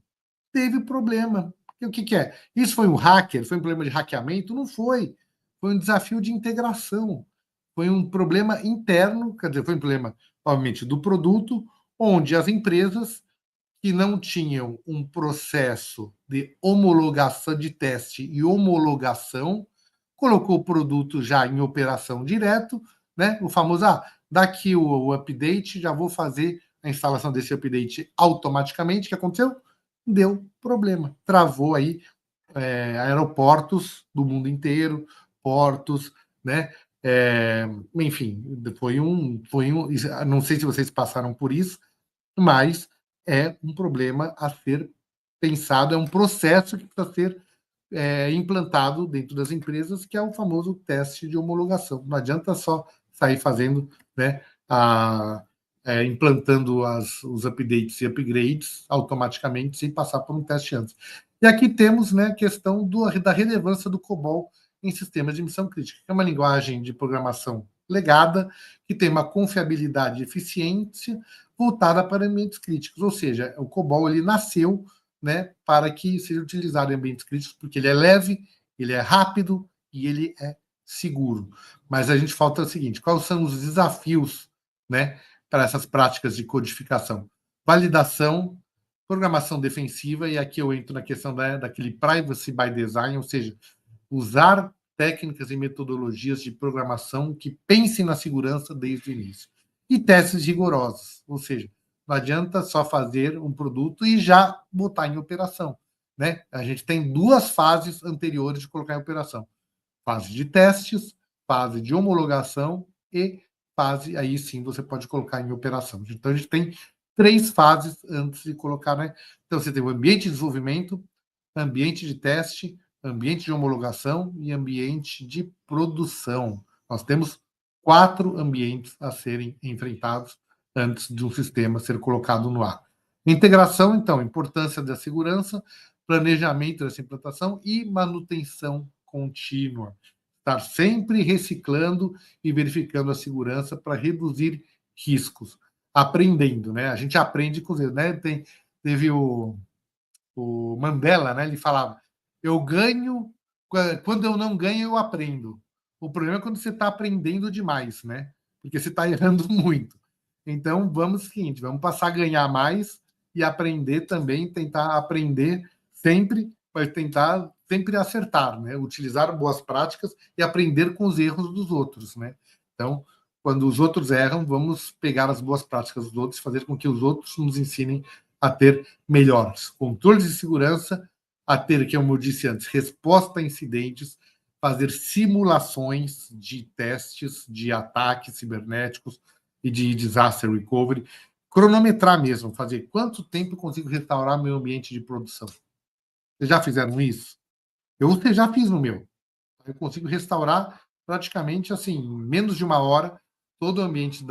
teve problema. E o que é? Isso foi um hacker? Foi um problema de hackeamento? Não foi. Foi um desafio de integração. Foi um problema interno, quer dizer, foi um problema, obviamente, do produto, onde as empresas que não tinham um processo de homologação de teste e homologação, colocou o produto já em operação direto, né? O famoso, daqui o update, já vou fazer a instalação desse update automaticamente. O que aconteceu? Deu problema. Travou aí aeroportos do mundo inteiro, portos, né? Enfim, não sei se vocês passaram por isso, mas é um problema a ser pensado, é um processo que precisa ser implantado dentro das empresas, que é o famoso teste de homologação. Não adianta só sair fazendo, né, implantando os updates e upgrades automaticamente sem passar por um teste antes. E aqui temos, né, a questão da relevância do COBOL em sistemas de missão crítica, que é uma linguagem de programação legada, que tem uma confiabilidade e eficiência voltada para ambientes críticos, ou seja, o COBOL ele nasceu, né, para que seja utilizado em ambientes críticos, porque ele é leve, ele é rápido e ele é seguro. Mas a gente falta o seguinte: quais são os desafios, né, para essas práticas de codificação? Validação, programação defensiva, e aqui eu entro na questão daquele privacy by design, ou seja, usar técnicas e metodologias de programação que pensem na segurança desde o início. E testes rigorosos, ou seja, não adianta só fazer um produto e já botar em operação. Né? A gente tem duas fases anteriores de colocar em operação: fase de testes, fase de homologação e fase, aí sim você pode colocar em operação. Então a gente tem 3 fases antes de colocar, né? Então você tem o ambiente de desenvolvimento, ambiente de teste, ambiente de homologação e ambiente de produção. Nós temos 4 ambientes a serem enfrentados antes de um sistema ser colocado no ar. Integração, então, importância da segurança, planejamento dessa implantação e manutenção contínua. Estar sempre reciclando e verificando a segurança para reduzir riscos. Aprendendo, né? A gente aprende com os erros, né? Teve o Mandela, né? Ele falava: eu ganho Quando eu não ganho, eu aprendo. O problema é quando você está aprendendo demais, né? Porque você está errando muito. Então, vamos o seguinte, vamos passar a ganhar mais e aprender também, tentar aprender sempre, mas tentar sempre acertar, né? Utilizar boas práticas e aprender com os erros dos outros, né? Então, quando os outros erram, vamos pegar as boas práticas dos outros e fazer com que os outros nos ensinem a ter melhores controles de segurança, a ter, como eu disse antes, resposta a incidentes, fazer simulações de testes de ataques cibernéticos e de disaster recovery, cronometrar mesmo, fazer quanto tempo eu consigo restaurar meu ambiente de produção. Vocês já fizeram isso? Eu já fiz no meu. Eu consigo restaurar praticamente assim, em menos de uma hora, todo o ambiente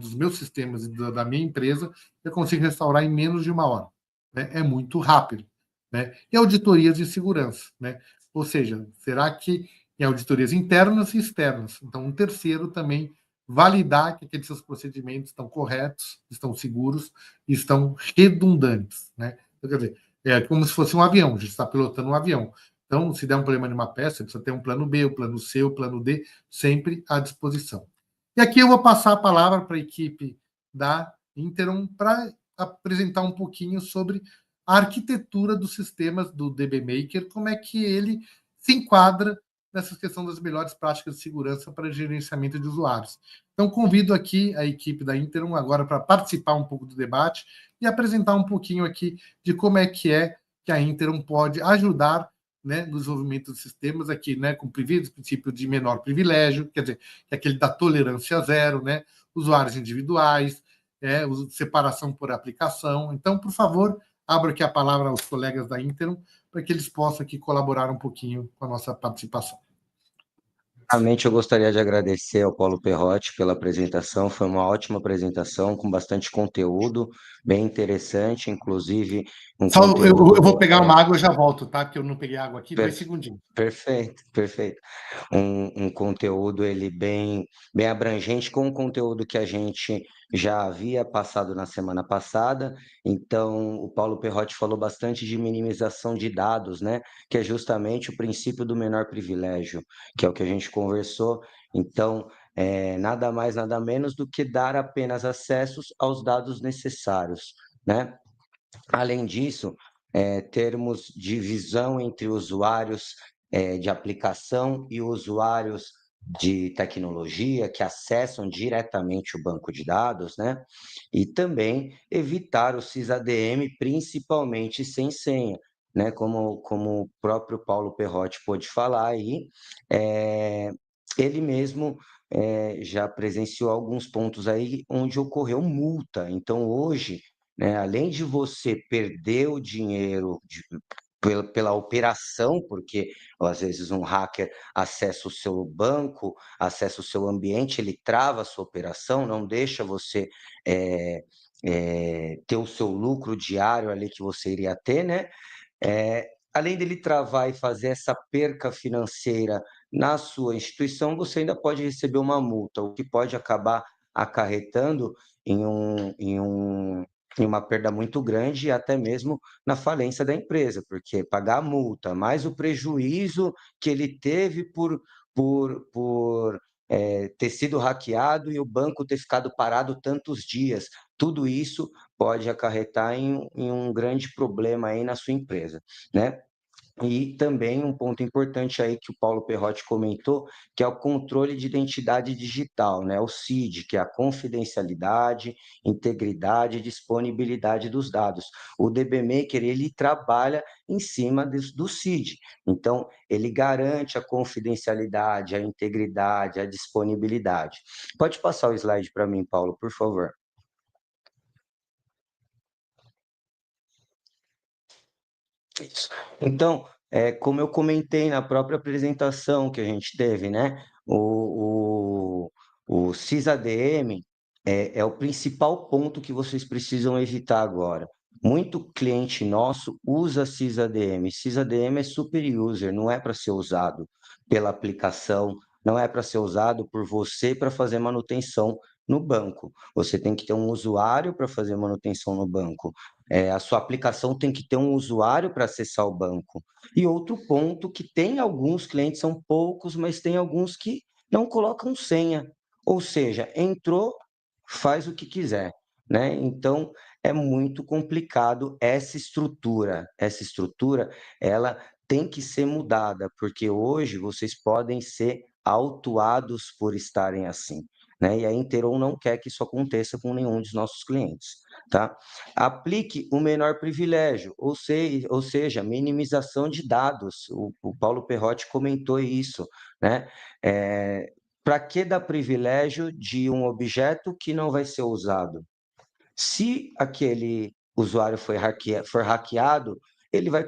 dos meus sistemas e da minha empresa, eu consigo restaurar em menos de uma hora. Né? É muito rápido. Né? E auditorias de segurança. Né? Ou seja, será que em auditorias internas e externas? Então, um terceiro também validar que aqueles seus procedimentos estão corretos, estão seguros e estão redundantes. Né? Então, quer dizer, é como se fosse um avião, a gente está pilotando um avião. Então, se der um problema em uma peça, precisa ter um plano B, o plano C, o plano D, sempre à disposição. E aqui eu vou passar a palavra para a equipe da Interum para apresentar um pouquinho sobre a arquitetura dos sistemas do DB Maker, como é que ele se enquadra nessa questão das melhores práticas de segurança para gerenciamento de usuários. Então, convido aqui a equipe da Interum agora para participar um pouco do debate e apresentar um pouquinho aqui de como é que a Interum pode ajudar, né, no desenvolvimento de sistemas aqui, né, com o princípio de menor privilégio, quer dizer, que é aquele da tolerância zero, né, usuários individuais, separação por aplicação. Então, por favor, abro aqui a palavra aos colegas da Interum para que eles possam aqui colaborar um pouquinho com a nossa participação. Realmente eu gostaria de agradecer ao Paulo Perrotti pela apresentação, foi uma ótima apresentação, com bastante conteúdo, bem interessante, inclusive um Só eu conteúdo... vou pegar uma água e já volto, tá? Porque eu não peguei água aqui, 2 segundinhos. Perfeito, perfeito. Um conteúdo ele bem abrangente, com um conteúdo que a gente já havia passado na semana passada. Então, o Paulo Perrotti falou bastante de minimização de dados, né? Que é justamente o princípio do menor privilégio, que é o que a gente conversou. Então, nada mais, nada menos do que dar apenas acessos aos dados necessários, né? Além disso, termos divisão entre usuários de aplicação e usuários de tecnologia que acessam diretamente o banco de dados, né? E também evitar o SysADM, principalmente sem senha, né? Como o próprio Paulo Perrotti pôde falar aí, ele mesmo já presenciou alguns pontos aí onde ocorreu multa. Então, hoje, né, além de você perder o dinheiro pela operação, porque às vezes um hacker acessa o seu banco, acessa o seu ambiente, ele trava a sua operação, não deixa você ter o seu lucro diário ali que você iria ter, né? Além dele travar e fazer essa perca financeira na sua instituição, você ainda pode receber uma multa, o que pode acabar acarretando em uma perda muito grande e até mesmo na falência da empresa, porque pagar a multa, mais o prejuízo que ele teve por ter sido hackeado e o banco ter ficado parado tantos dias, tudo isso pode acarretar em um grande problema aí na sua empresa, né? E também um ponto importante aí que o Paulo Perrotti comentou, que é o controle de identidade digital, né? O CID, que é a confidencialidade, integridade e disponibilidade dos dados. O DB Maker, ele trabalha em cima do CID. Então, ele garante a confidencialidade, a integridade, a disponibilidade. Pode passar o slide para mim, Paulo, por favor. Isso. Então, como eu comentei na própria apresentação que a gente teve, né? O SysADM é o principal ponto que vocês precisam evitar agora. Muito cliente nosso usa SysADM. SysADM é super user, não é para ser usado pela aplicação, não é para ser usado por você para fazer manutenção no banco. Você tem que ter um usuário para fazer manutenção no banco. A sua aplicação tem que ter um usuário para acessar o banco. E outro ponto que tem alguns clientes, são poucos, mas tem alguns que não colocam senha. Ou seja, entrou, faz o que quiser, né? Então, é muito complicado essa estrutura. Essa estrutura, ela tem que ser mudada, porque hoje vocês podem ser autuados por estarem assim, né? E a Interon não quer que isso aconteça com nenhum dos nossos clientes, tá? Aplique o menor privilégio, ou seja, minimização de dados. O Paulo Perrotti comentou isso, né? Para que dar privilégio de um objeto que não vai ser usado? Se aquele usuário for hackeado,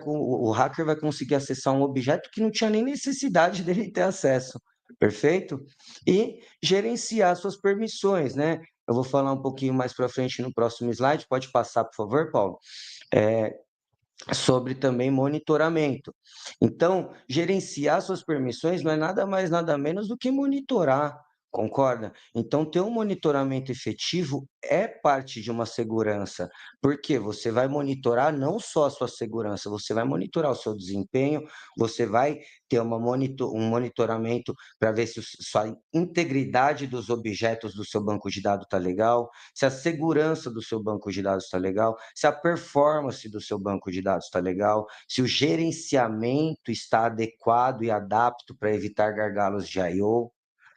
o hacker vai conseguir acessar um objeto que não tinha nem necessidade dele ter acesso, perfeito? E gerenciar suas permissões, né? Eu vou falar um pouquinho mais para frente no próximo slide, pode passar, por favor, Paulo? Sobre também monitoramento. Então, gerenciar suas permissões não é nada mais, nada menos do que monitorar, concorda? Então, ter um monitoramento efetivo é parte de uma segurança, porque você vai monitorar não só a sua segurança, você vai monitorar o seu desempenho, você vai ter um monitoramento para ver se sua integridade dos objetos do seu banco de dados está legal, se a segurança do seu banco de dados está legal, se a performance do seu banco de dados está legal, se o gerenciamento está adequado e adapto para evitar gargalos de I/O,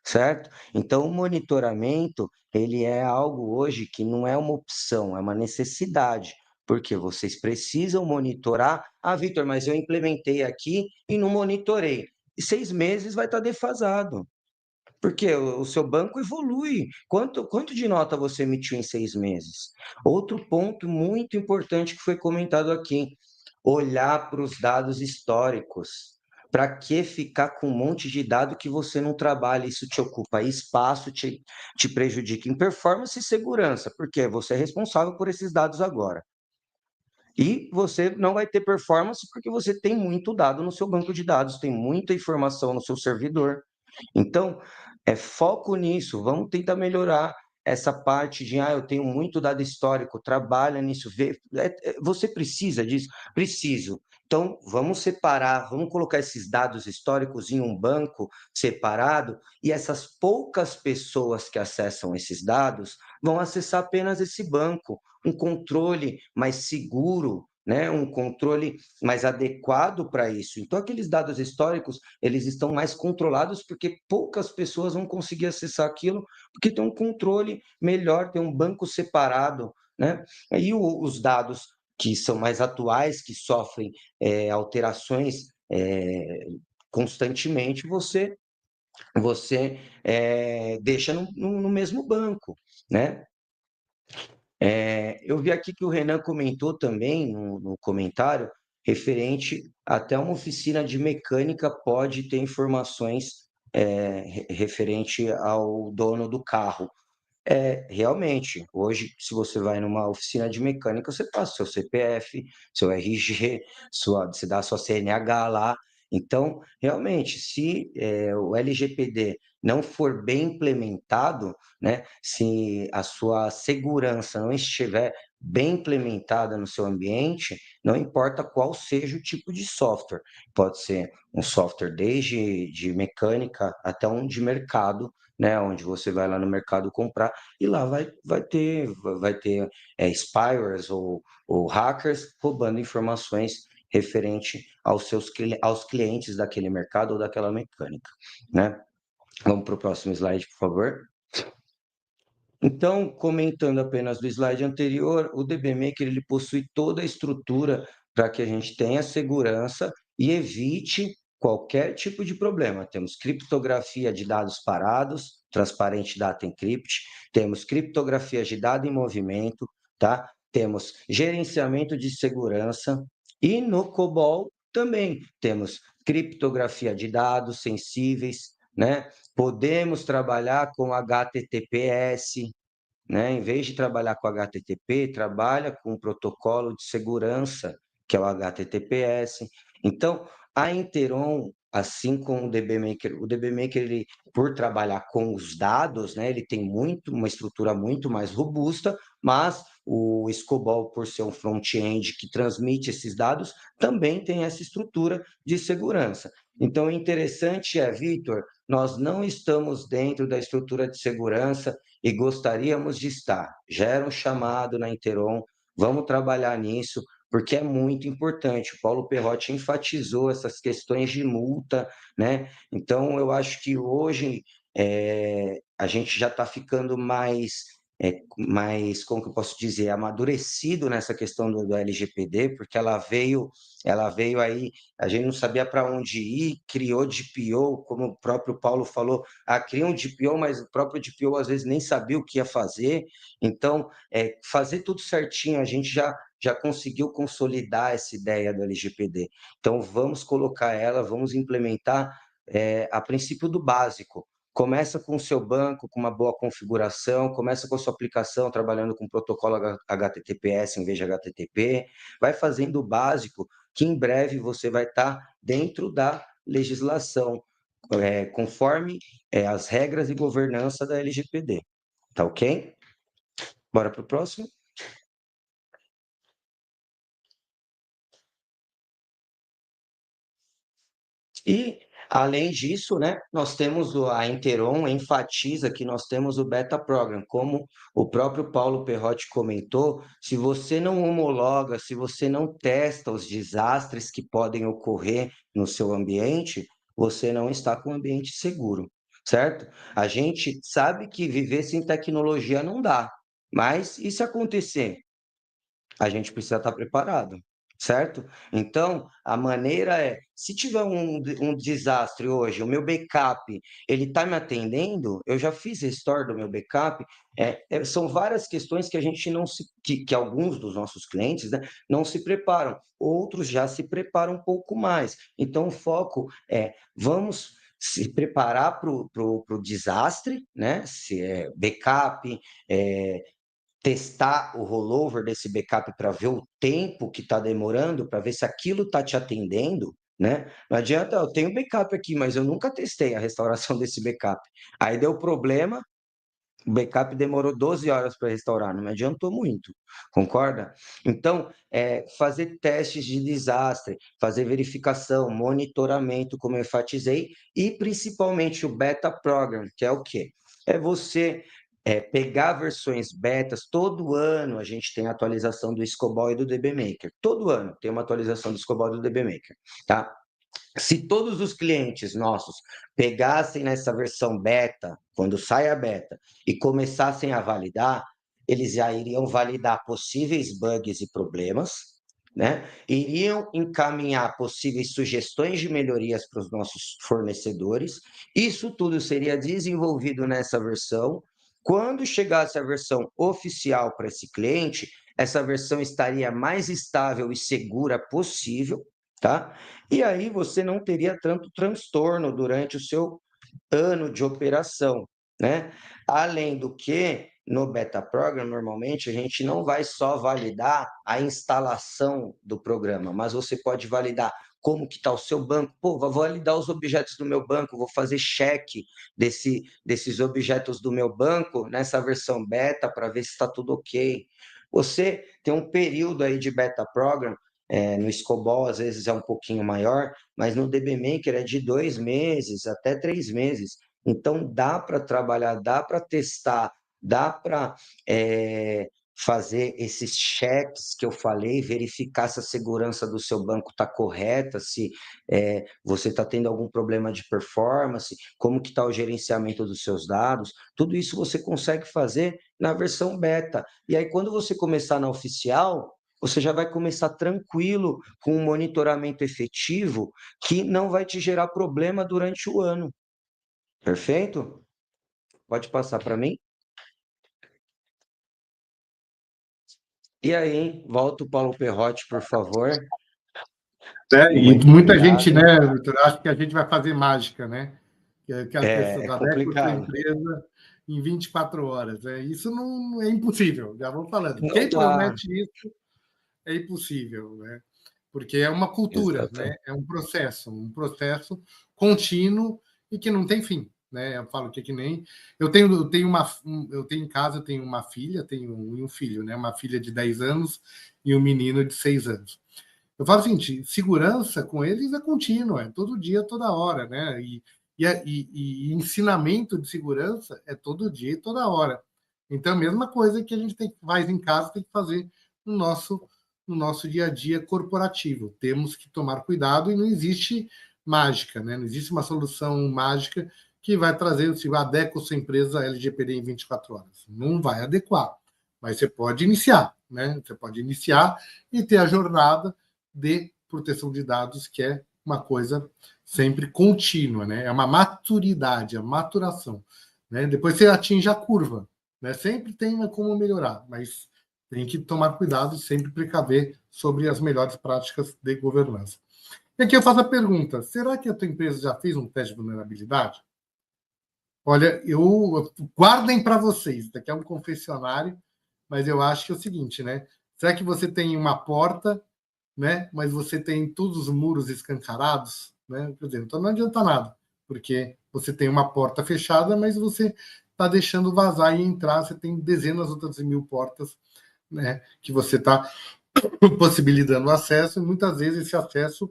certo? Então, o monitoramento, ele é algo hoje que não é uma opção, é uma necessidade, porque vocês precisam monitorar. Ah, Vitor, mas eu implementei aqui e não monitorei. E 6 meses vai estar defasado. Porque o seu banco evolui. Quanto de nota você emitiu em 6 meses? Outro ponto muito importante que foi comentado aqui: olhar para os dados históricos. Para que ficar com um monte de dado que você não trabalha? Isso te ocupa espaço, te prejudica em performance e segurança, porque você é responsável por esses dados agora. E você não vai ter performance porque você tem muito dado no seu banco de dados, tem muita informação no seu servidor. Então, foco nisso, vamos tentar melhorar essa parte de, eu tenho muito dado histórico, trabalha nisso, vê, você precisa disso? Preciso. Então, vamos separar, vamos colocar esses dados históricos em um banco separado, e essas poucas pessoas que acessam esses dados vão acessar apenas esse banco, um controle mais seguro, né? Um controle mais adequado para isso. Então, aqueles dados históricos, eles estão mais controlados porque poucas pessoas vão conseguir acessar aquilo, porque tem um controle melhor, tem um banco separado, né? Aí os dados que são mais atuais, que sofrem alterações constantemente, você deixa no mesmo banco, né? Eu vi aqui que o Renan comentou também no comentário, referente até uma oficina de mecânica pode ter informações referente ao dono do carro. Realmente, hoje, se você vai numa oficina de mecânica, você passa seu CPF, seu RG, você dá sua CNH lá. Então, realmente, se o LGPD não for bem implementado, né, se a sua segurança não estiver bem implementada no seu ambiente, não importa qual seja o tipo de software, pode ser um software desde de mecânica até um de mercado, né, onde você vai lá no mercado comprar e lá vai ter spywares ou hackers roubando informações referente aos clientes daquele mercado ou daquela mecânica, né? Vamos para o próximo slide, por favor. Então, comentando apenas do slide anterior, o DB Maker ele possui toda a estrutura para que a gente tenha segurança e evite qualquer tipo de problema. Temos criptografia de dados parados, Transparent Data Encrypt, temos criptografia de dado em movimento, tá? Temos gerenciamento de segurança e no COBOL também temos criptografia de dados sensíveis, né? Podemos trabalhar com HTTPS, né? Em vez de trabalhar com HTTP, trabalha com um protocolo de segurança, que é o HTTPS. Então, a Interon, assim como o DB Maker, ele, por trabalhar com os dados, né, ele tem uma estrutura muito mais robusta, mas o Scobol, por ser um front-end que transmite esses dados, também tem essa estrutura de segurança. Então, o interessante Vitor, nós não estamos dentro da estrutura de segurança e gostaríamos de estar. Já era um chamado na Interon, vamos trabalhar nisso, porque é muito importante. O Paulo Perrotti enfatizou essas questões de multa, né? Então, eu acho que hoje a gente já está ficando mais, como que eu posso dizer, amadurecido nessa questão do LGPD, porque ela veio aí, a gente não sabia para onde ir, criou DPO, como o próprio Paulo falou, cria um DPO, mas o próprio DPO às vezes nem sabia o que ia fazer. Então, fazer tudo certinho, a gente já conseguiu consolidar essa ideia do LGPD. Então, vamos colocar ela, vamos implementar a princípio do básico. Começa com o seu banco, com uma boa configuração, começa com a sua aplicação, trabalhando com protocolo HTTPS em vez de HTTP, vai fazendo o básico, que em breve você vai estar dentro da legislação, conforme as regras e governança da LGPD. Tá ok? Bora para o próximo? E, além disso, né, nós temos a Interon enfatiza que nós temos o Beta Program, como o próprio Paulo Perrotti comentou, se você não homologa, se você não testa os desastres que podem ocorrer no seu ambiente, você não está com um ambiente seguro, certo? A gente sabe que viver sem tecnologia não dá, mas e se acontecer? A gente precisa estar preparado, certo? Então, a maneira se tiver um desastre hoje, o meu backup, ele está me atendendo, eu já fiz restore do meu backup, são várias questões que a gente não se, que alguns dos nossos clientes, né, não se preparam, outros já se preparam um pouco mais. Então, o foco vamos se preparar para o desastre, né? Se é backup, testar o rollover desse backup para ver o tempo que está demorando, para ver se aquilo está te atendendo, né? Não adianta, eu tenho backup aqui, mas eu nunca testei a restauração desse backup. Aí deu problema, o backup demorou 12 horas para restaurar, não me adiantou muito, concorda? Então, fazer testes de desastre, fazer verificação, monitoramento, como eu enfatizei, e principalmente o beta program, que é o quê? É você pegar versões betas, todo ano a gente tem atualização do Scobol e do DB Maker, todo ano tem uma atualização do Scobol e do DB Maker, tá? Se todos os clientes nossos pegassem nessa versão beta, quando sai a beta, e começassem a validar, eles já iriam validar possíveis bugs e problemas, né? Iriam encaminhar possíveis sugestões de melhorias para os nossos fornecedores. Isso tudo seria desenvolvido nessa versão. Quando chegasse a versão oficial para esse cliente, essa versão estaria mais estável e segura possível, tá? E aí você não teria tanto transtorno durante o seu ano de operação, né? Além do que, no Beta Program, normalmente, a gente não vai só validar a instalação do programa, mas você pode validar como que está o seu banco. Pô, vou validar os objetos do meu banco, vou fazer cheque desses objetos do meu banco nessa versão beta para ver se está tudo ok. Você tem um período aí de Beta Program, no Scobol, às vezes, é um pouquinho maior, mas no DB Maker é de 2 meses até 3 meses. Então, dá para trabalhar, dá para testar, dá para fazer esses cheques que eu falei, verificar se a segurança do seu banco está correta, se você está tendo algum problema de performance, como que está o gerenciamento dos seus dados. Tudo isso você consegue fazer na versão beta. E aí, quando você começar na oficial, você já vai começar tranquilo, com um monitoramento efetivo, que não vai te gerar problema durante o ano. Perfeito? Pode passar para mim? E aí, volta o Paulo Perrotti, por favor. E Muito muita gente, obrigado. né, Vitor, acha que a gente vai fazer mágica, né? Que as pessoas É adequam a sua complicado. empresa em 24 horas. Isso não é impossível, já vou falando. Não Quem dá. promete isso é impossível, né? porque é uma cultura, Exato. né? É um processo contínuo e que não tem fim, né? Eu falo que é que nem eu tenho em casa, eu tenho uma filha, tenho um filho, né? Uma filha de 10 anos e um menino de 6 anos. Eu falo assim, segurança com eles é contínua, é todo dia, toda hora, né? E ensinamento de segurança é todo dia e toda hora. Então, a mesma coisa que a gente faz em casa, tem que fazer no nosso dia a dia corporativo. Temos que tomar cuidado e não existe mágica, né? Não existe uma solução mágica que vai trazer, se adequa a sua empresa a LGPD em 24 horas. Não vai adequar, mas você pode iniciar, né? Você pode iniciar e ter a jornada de proteção de dados, que é uma coisa sempre contínua, né? É uma maturidade, a maturação, né? Depois você atinge a curva, né? Sempre tem como melhorar, mas tem que tomar cuidado e sempre precaver sobre as melhores práticas de governança. E aqui eu faço a pergunta: será que a tua empresa já fez um teste de vulnerabilidade? Olha, guardem para vocês, daqui é um confessionário, mas eu acho que é o seguinte, né? Será que você tem uma porta, né? Mas você tem todos os muros escancarados, né? Quer dizer, então não adianta nada, porque você tem uma porta fechada, mas você está deixando vazar e entrar, você tem dezenas outras mil portas, né? Que você está possibilitando acesso, e muitas vezes esse acesso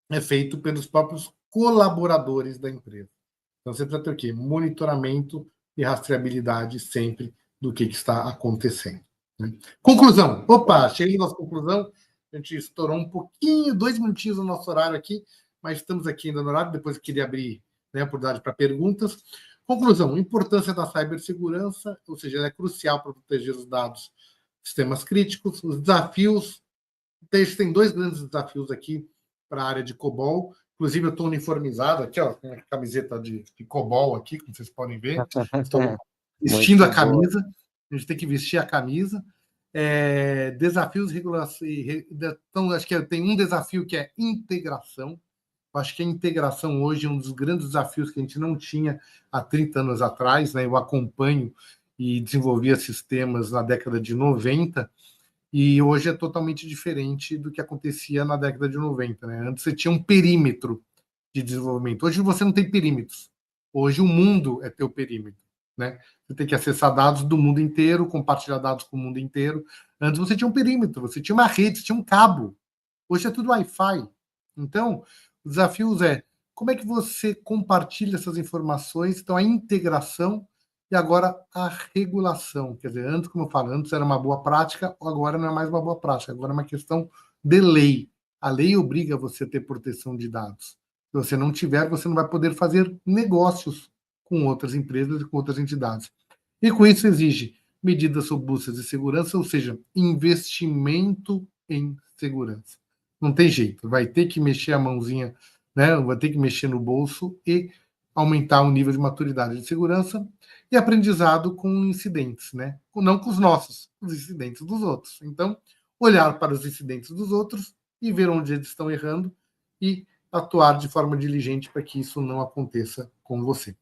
é feito pelos próprios colaboradores da empresa. Então você precisa ter o quê? Monitoramento e rastreabilidade sempre do que está acontecendo. Né? Conclusão. Opa, cheguei na nossa conclusão. A gente estourou um pouquinho, 2 minutinhos no nosso horário aqui, mas estamos aqui ainda no horário. Depois eu queria abrir, né, a oportunidade para perguntas. Conclusão: importância da cibersegurança, ou seja, ela é crucial para proteger os dados, sistemas críticos, os desafios. Tem 2 grandes desafios aqui para a área de COBOL. Inclusive, eu estou uniformizado aqui, ó, com a camiseta de COBOL aqui, como vocês podem ver. Estou vestindo a Muito boa. camisa. A gente tem que vestir a camisa. Desafios, regulação. Então, acho que tem um desafio que é integração. Acho que a integração hoje é um dos grandes desafios que a gente não tinha há 30 anos atrás. Né? Eu acompanho e desenvolvia sistemas na década de 90, e hoje é totalmente diferente do que acontecia na década de 90. Né? Antes você tinha um perímetro de desenvolvimento. Hoje você não tem perímetros. Hoje o mundo é teu perímetro. Né? Você tem que acessar dados do mundo inteiro, compartilhar dados com o mundo inteiro. Antes você tinha um perímetro, você tinha uma rede, você tinha um cabo. Hoje é tudo Wi-Fi. Então, o desafio é como é que você compartilha essas informações, então a integração e agora a regulação. Quer dizer, antes, como eu falo, antes era uma boa prática, agora não é mais uma boa prática, agora é uma questão de lei. A lei obriga você a ter proteção de dados. Se você não tiver, você não vai poder fazer negócios com outras empresas e com outras entidades. E com isso exige medidas robustas de segurança, ou seja, investimento em segurança. Não tem jeito, vai ter que mexer a mãozinha, né? Vai ter que mexer no bolso e aumentar o nível de maturidade de segurança e aprendizado com incidentes, né? Não com os nossos, os incidentes dos outros. Então, olhar para os incidentes dos outros e ver onde eles estão errando e atuar de forma diligente para que isso não aconteça com você.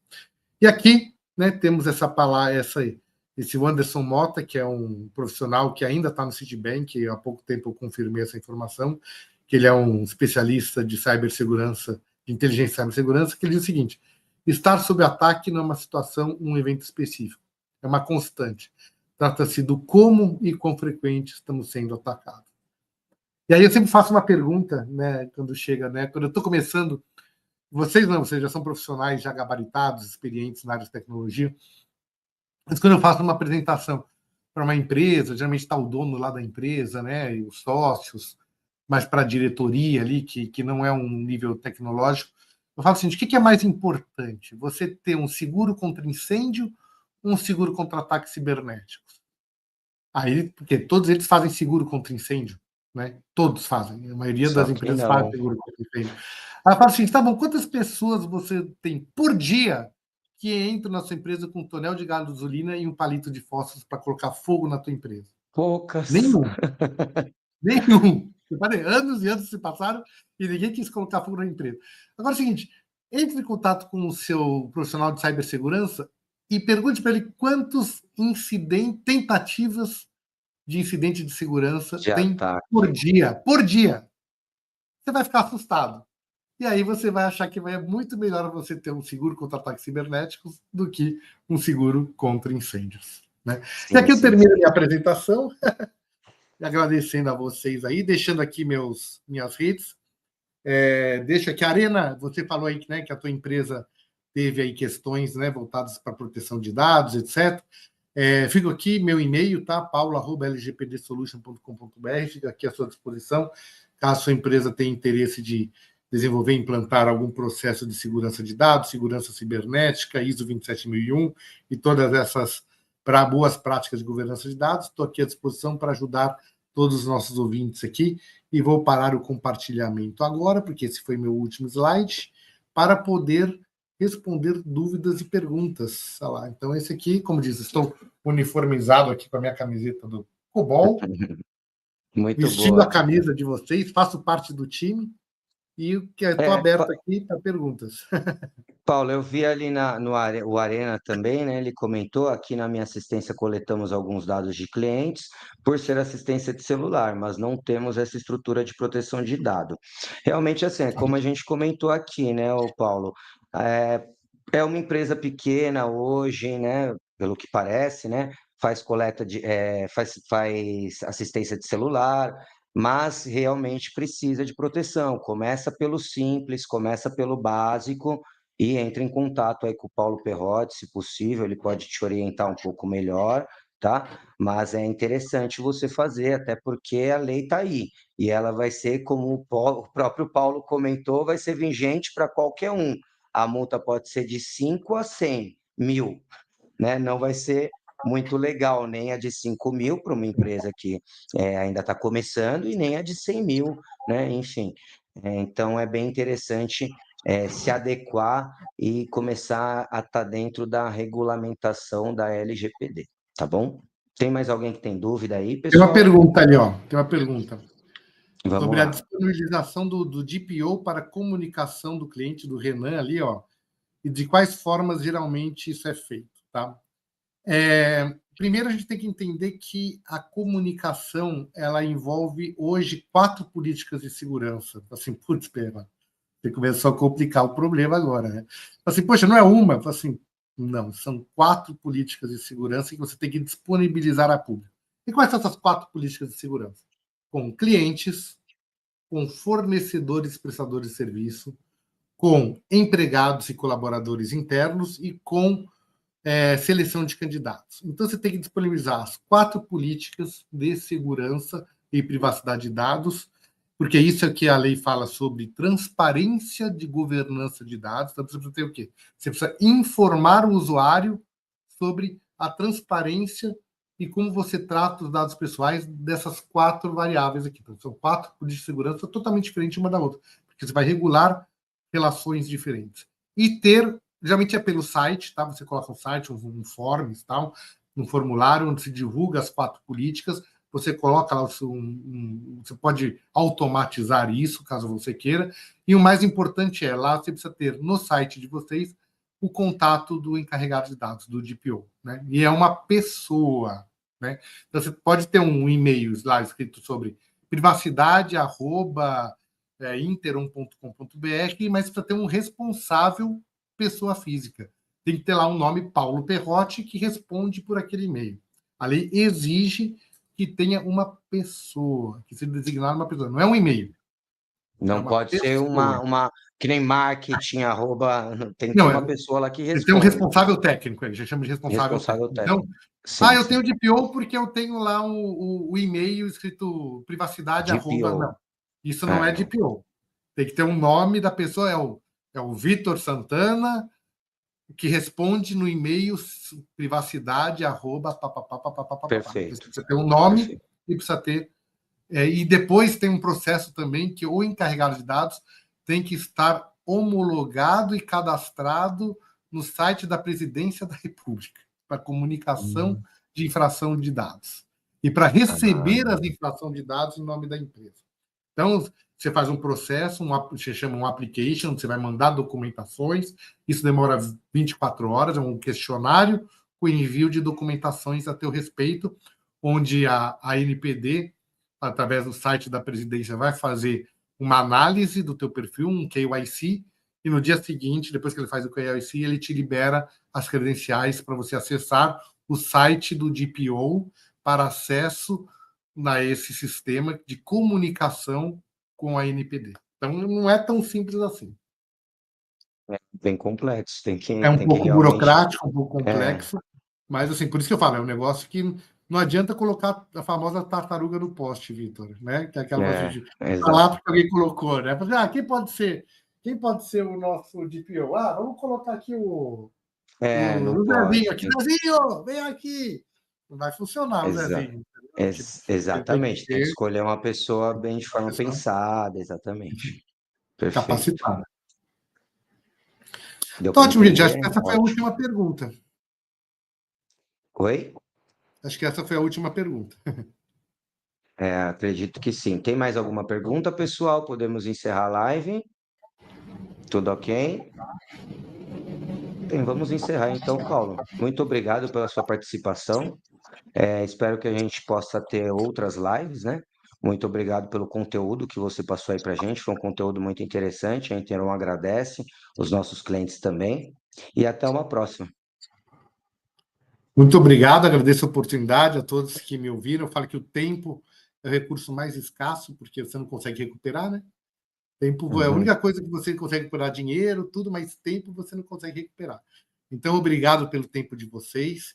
E aqui, né, temos essa palavra, esse Anderson Mota, que é um profissional que ainda está no Citibank, há pouco tempo eu confirmei essa informação, que ele é um especialista de cibersegurança, de inteligência e cibersegurança, que ele diz o seguinte: estar sob ataque não é uma situação, um evento específico, é uma constante. Trata-se do como e quão frequente estamos sendo atacados. E aí eu sempre faço uma pergunta, né, quando chega, né, quando eu estou começando, vocês não, vocês já são profissionais já gabaritados, experientes na área de tecnologia, mas quando eu faço uma apresentação para uma empresa, geralmente está o dono lá da empresa, né, e os sócios, mas para a diretoria ali, que não é um nível tecnológico, eu falo assim: o que é mais importante? Você ter um seguro contra incêndio ou um seguro contra ataques cibernéticos? Aí, porque todos eles fazem seguro contra incêndio, né? Todos fazem, a maioria Só das que empresas faz não. seguro contra incêndio. Aí eu falo assim: tá bom, quantas pessoas você tem por dia que entram na sua empresa com um tonel de gasolina e um palito de fósforos para colocar fogo na tua empresa? Poucas. Nenhum. Nenhum. Anos e anos se passaram e ninguém quis colocar fogo na empresa. Agora é o seguinte: entre em contato com o seu profissional de cibersegurança e pergunte para ele quantos tentativas de incidente de segurança De tem ataque. por dia. Por dia. você vai ficar assustado. E aí você vai achar que é muito melhor você ter um seguro contra ataques cibernéticos do que um seguro contra incêndios. Né? E Sim, aqui eu sim, termino a sim. minha apresentação, agradecendo a vocês aí, deixando aqui minhas redes. Deixa aqui, Arena, você falou aí, né, que a tua empresa teve aí questões, né, voltadas para proteção de dados, etc. Fico aqui, meu e-mail, tá? paulo@lgpdsolution.com.br, fica aqui à sua disposição, caso a sua empresa tenha interesse de desenvolver e implantar algum processo de segurança de dados, segurança cibernética, ISO 27001 e todas essas boas práticas de governança de dados. Estou aqui à disposição para ajudar todos os nossos ouvintes aqui e vou parar o compartilhamento agora, porque esse foi meu último slide, para poder responder dúvidas e perguntas. Olha lá. Então, esse aqui, como diz, estou uniformizado aqui com a minha camiseta do COBOL, Muito vestindo a boa. camisa de vocês, faço parte do time e estou aberto aqui para perguntas. Paulo, eu vi ali o Arena também, né? Ele comentou aqui na minha assistência coletamos alguns dados de clientes por ser assistência de celular, mas não temos essa estrutura de proteção de dado. Realmente, assim, é como a gente comentou aqui, né, o Paulo? É, é uma empresa pequena hoje, né? Pelo que parece, né? Faz coleta faz assistência de celular, mas realmente precisa de proteção. Começa pelo simples, começa pelo básico e entre em contato aí com o Paulo Perrotti, se possível, ele pode te orientar um pouco melhor, tá? Mas é interessante você fazer, até porque a lei está aí, e ela vai ser, como o próprio Paulo comentou, vai ser vigente para qualquer um. A multa pode ser de 5 a 100 mil, né? Não vai ser muito legal, nem a de 5 mil para uma empresa que ainda está começando, e nem a de 100 mil, né? Enfim, então é bem interessante se adequar e começar a estar dentro da regulamentação da LGPD, tá bom? Tem mais alguém que tem dúvida aí, Tem uma pessoal? pergunta ali, ó. Tem uma pergunta Vamos sobre a lá. disponibilização do DPO para comunicação do cliente, do Renan ali, ó, e de quais formas geralmente isso é feito, tá? Primeiro, a gente tem que entender que a comunicação ela envolve hoje 4 políticas de segurança. Assim, putz, pera, você começou a complicar o problema agora, né? Assim, poxa, não é uma? Assim, não, são 4 políticas de segurança que você tem que disponibilizar a público. E quais são essas 4 políticas de segurança? Com clientes, com fornecedores prestadores de serviço, com empregados e colaboradores internos e com seleção de candidatos. Então, você tem que disponibilizar as 4 políticas de segurança e privacidade de dados, porque isso é que a lei fala sobre transparência de governança de dados. Então, você precisa ter o quê? Você precisa informar o usuário sobre a transparência e como você trata os dados pessoais dessas 4 variáveis aqui. Então, são 4 políticas de segurança totalmente diferentes uma da outra, porque você vai regular relações diferentes. E ter geralmente é pelo site, tá? Você coloca um site, um forms, tal, um formulário onde se divulga as 4 políticas. Você coloca lá você pode automatizar isso, caso você queira. E o mais importante lá você precisa ter no site de vocês o contato do encarregado de dados, do DPO, né? E é uma pessoa, né? Então você pode ter um e-mail lá escrito sobre privacidade @interom.com.br, mas precisa ter um responsável pessoa física. Tem que ter lá um nome Paulo Perrotti que responde por aquele e-mail. A lei exige que tenha uma pessoa, que seja designada uma pessoa. Não é um e-mail, é Não uma pode ser pessoa. que nem marketing, arroba, tem que ter Não, uma pessoa lá que tem um responda. responsável técnico, aí, já chama de responsável técnico. Responsável Então, técnico. Sim, eu tenho sim. DPO porque eu tenho lá o e-mail escrito privacidade, DPO. não. Isso não é Não. DPO. Tem que ter um nome da pessoa, é o Vitor Santana, que responde no e-mail privacidade, Perfeito. precisa ter um nome Perfeito. e precisa ter. E depois tem um processo também que o encarregado de dados tem que estar homologado e cadastrado no site da Presidência da República para comunicação de infração de dados e para receber Ah, as infrações de dados em nome da empresa. Então, você faz um processo, você chama um application, você vai mandar documentações, isso demora 24 horas, é um questionário com envio de documentações a teu respeito, onde a NPD, através do site da presidência, vai fazer uma análise do teu perfil, um KYC, e no dia seguinte, depois que ele faz o KYC, ele te libera as credenciais para você acessar o site do DPO para acesso a esse sistema de comunicação com a NPD. Então, não é tão simples assim. É bem complexo, É um tem que pouco realmente. burocrático, um pouco É, complexo, mas assim, por isso que eu falo, é um negócio que não adianta colocar a famosa tartaruga no poste, Vitor, né? Que é aquela negócio de falar exato. porque alguém colocou, né? Quem pode ser? Quem pode ser o nosso DPO? Ah, vamos colocar aqui Não o Zezinho pode. aqui. Zezinho, vem aqui! Não vai funcionar o Exa Zezinho, entendeu? Tipo, ele tem que exatamente, tem que ter escolher uma pessoa bem de uma forma pessoa pensada, exatamente. Perfeito. capacitada. Deu Então, para ótimo, gente. Acho entender? que essa foi a Ótimo. última pergunta. Oi? Acho que essa foi a última pergunta. Acredito que sim. Tem mais alguma pergunta, pessoal? Podemos encerrar a live? Tudo ok? Bem, vamos encerrar então, Paulo. Muito obrigado pela sua participação. Espero que a gente possa ter outras lives, né? Muito obrigado pelo conteúdo que você passou aí para a gente. Foi um conteúdo muito interessante. A Interon agradece, os nossos clientes também. E até uma próxima. Muito obrigado, agradeço a oportunidade a todos que me ouviram. Eu falo que o tempo é o recurso mais escasso, porque você não consegue recuperar, né? Tempo é a Uhum. única coisa que você consegue recuperar dinheiro, tudo, mas tempo você não consegue recuperar. Então, obrigado pelo tempo de vocês.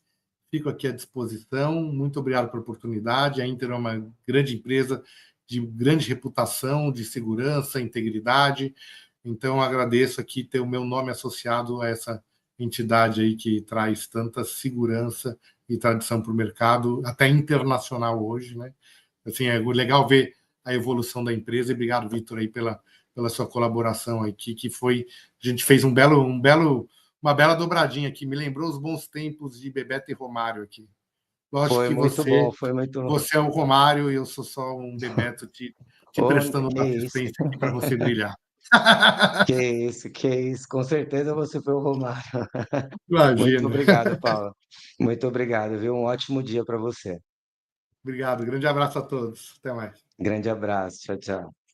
Fico aqui à disposição. Muito obrigado pela oportunidade. A Inter é uma grande empresa de grande reputação, de segurança, integridade. Então, agradeço aqui ter o meu nome associado a essa entidade aí que traz tanta segurança e tradição para o mercado, até internacional hoje, né? Assim, é legal ver a evolução da empresa. E obrigado, Vitor, aí pela sua colaboração aqui, que foi, a gente fez uma bela dobradinha aqui, me lembrou os bons tempos de Bebeto e Romário aqui. Lógico Foi que muito bom, foi muito bom. você é o Romário e eu sou só um Bebeto te Oh, prestando que uma isso, assistência aqui para você brilhar. que isso, que isso. Com certeza você foi o Romário. Muito Imagina. obrigado, Paulo. Muito obrigado, viu? Um ótimo dia para você. Obrigado, grande abraço a todos. Até mais. Grande abraço. Tchau, tchau.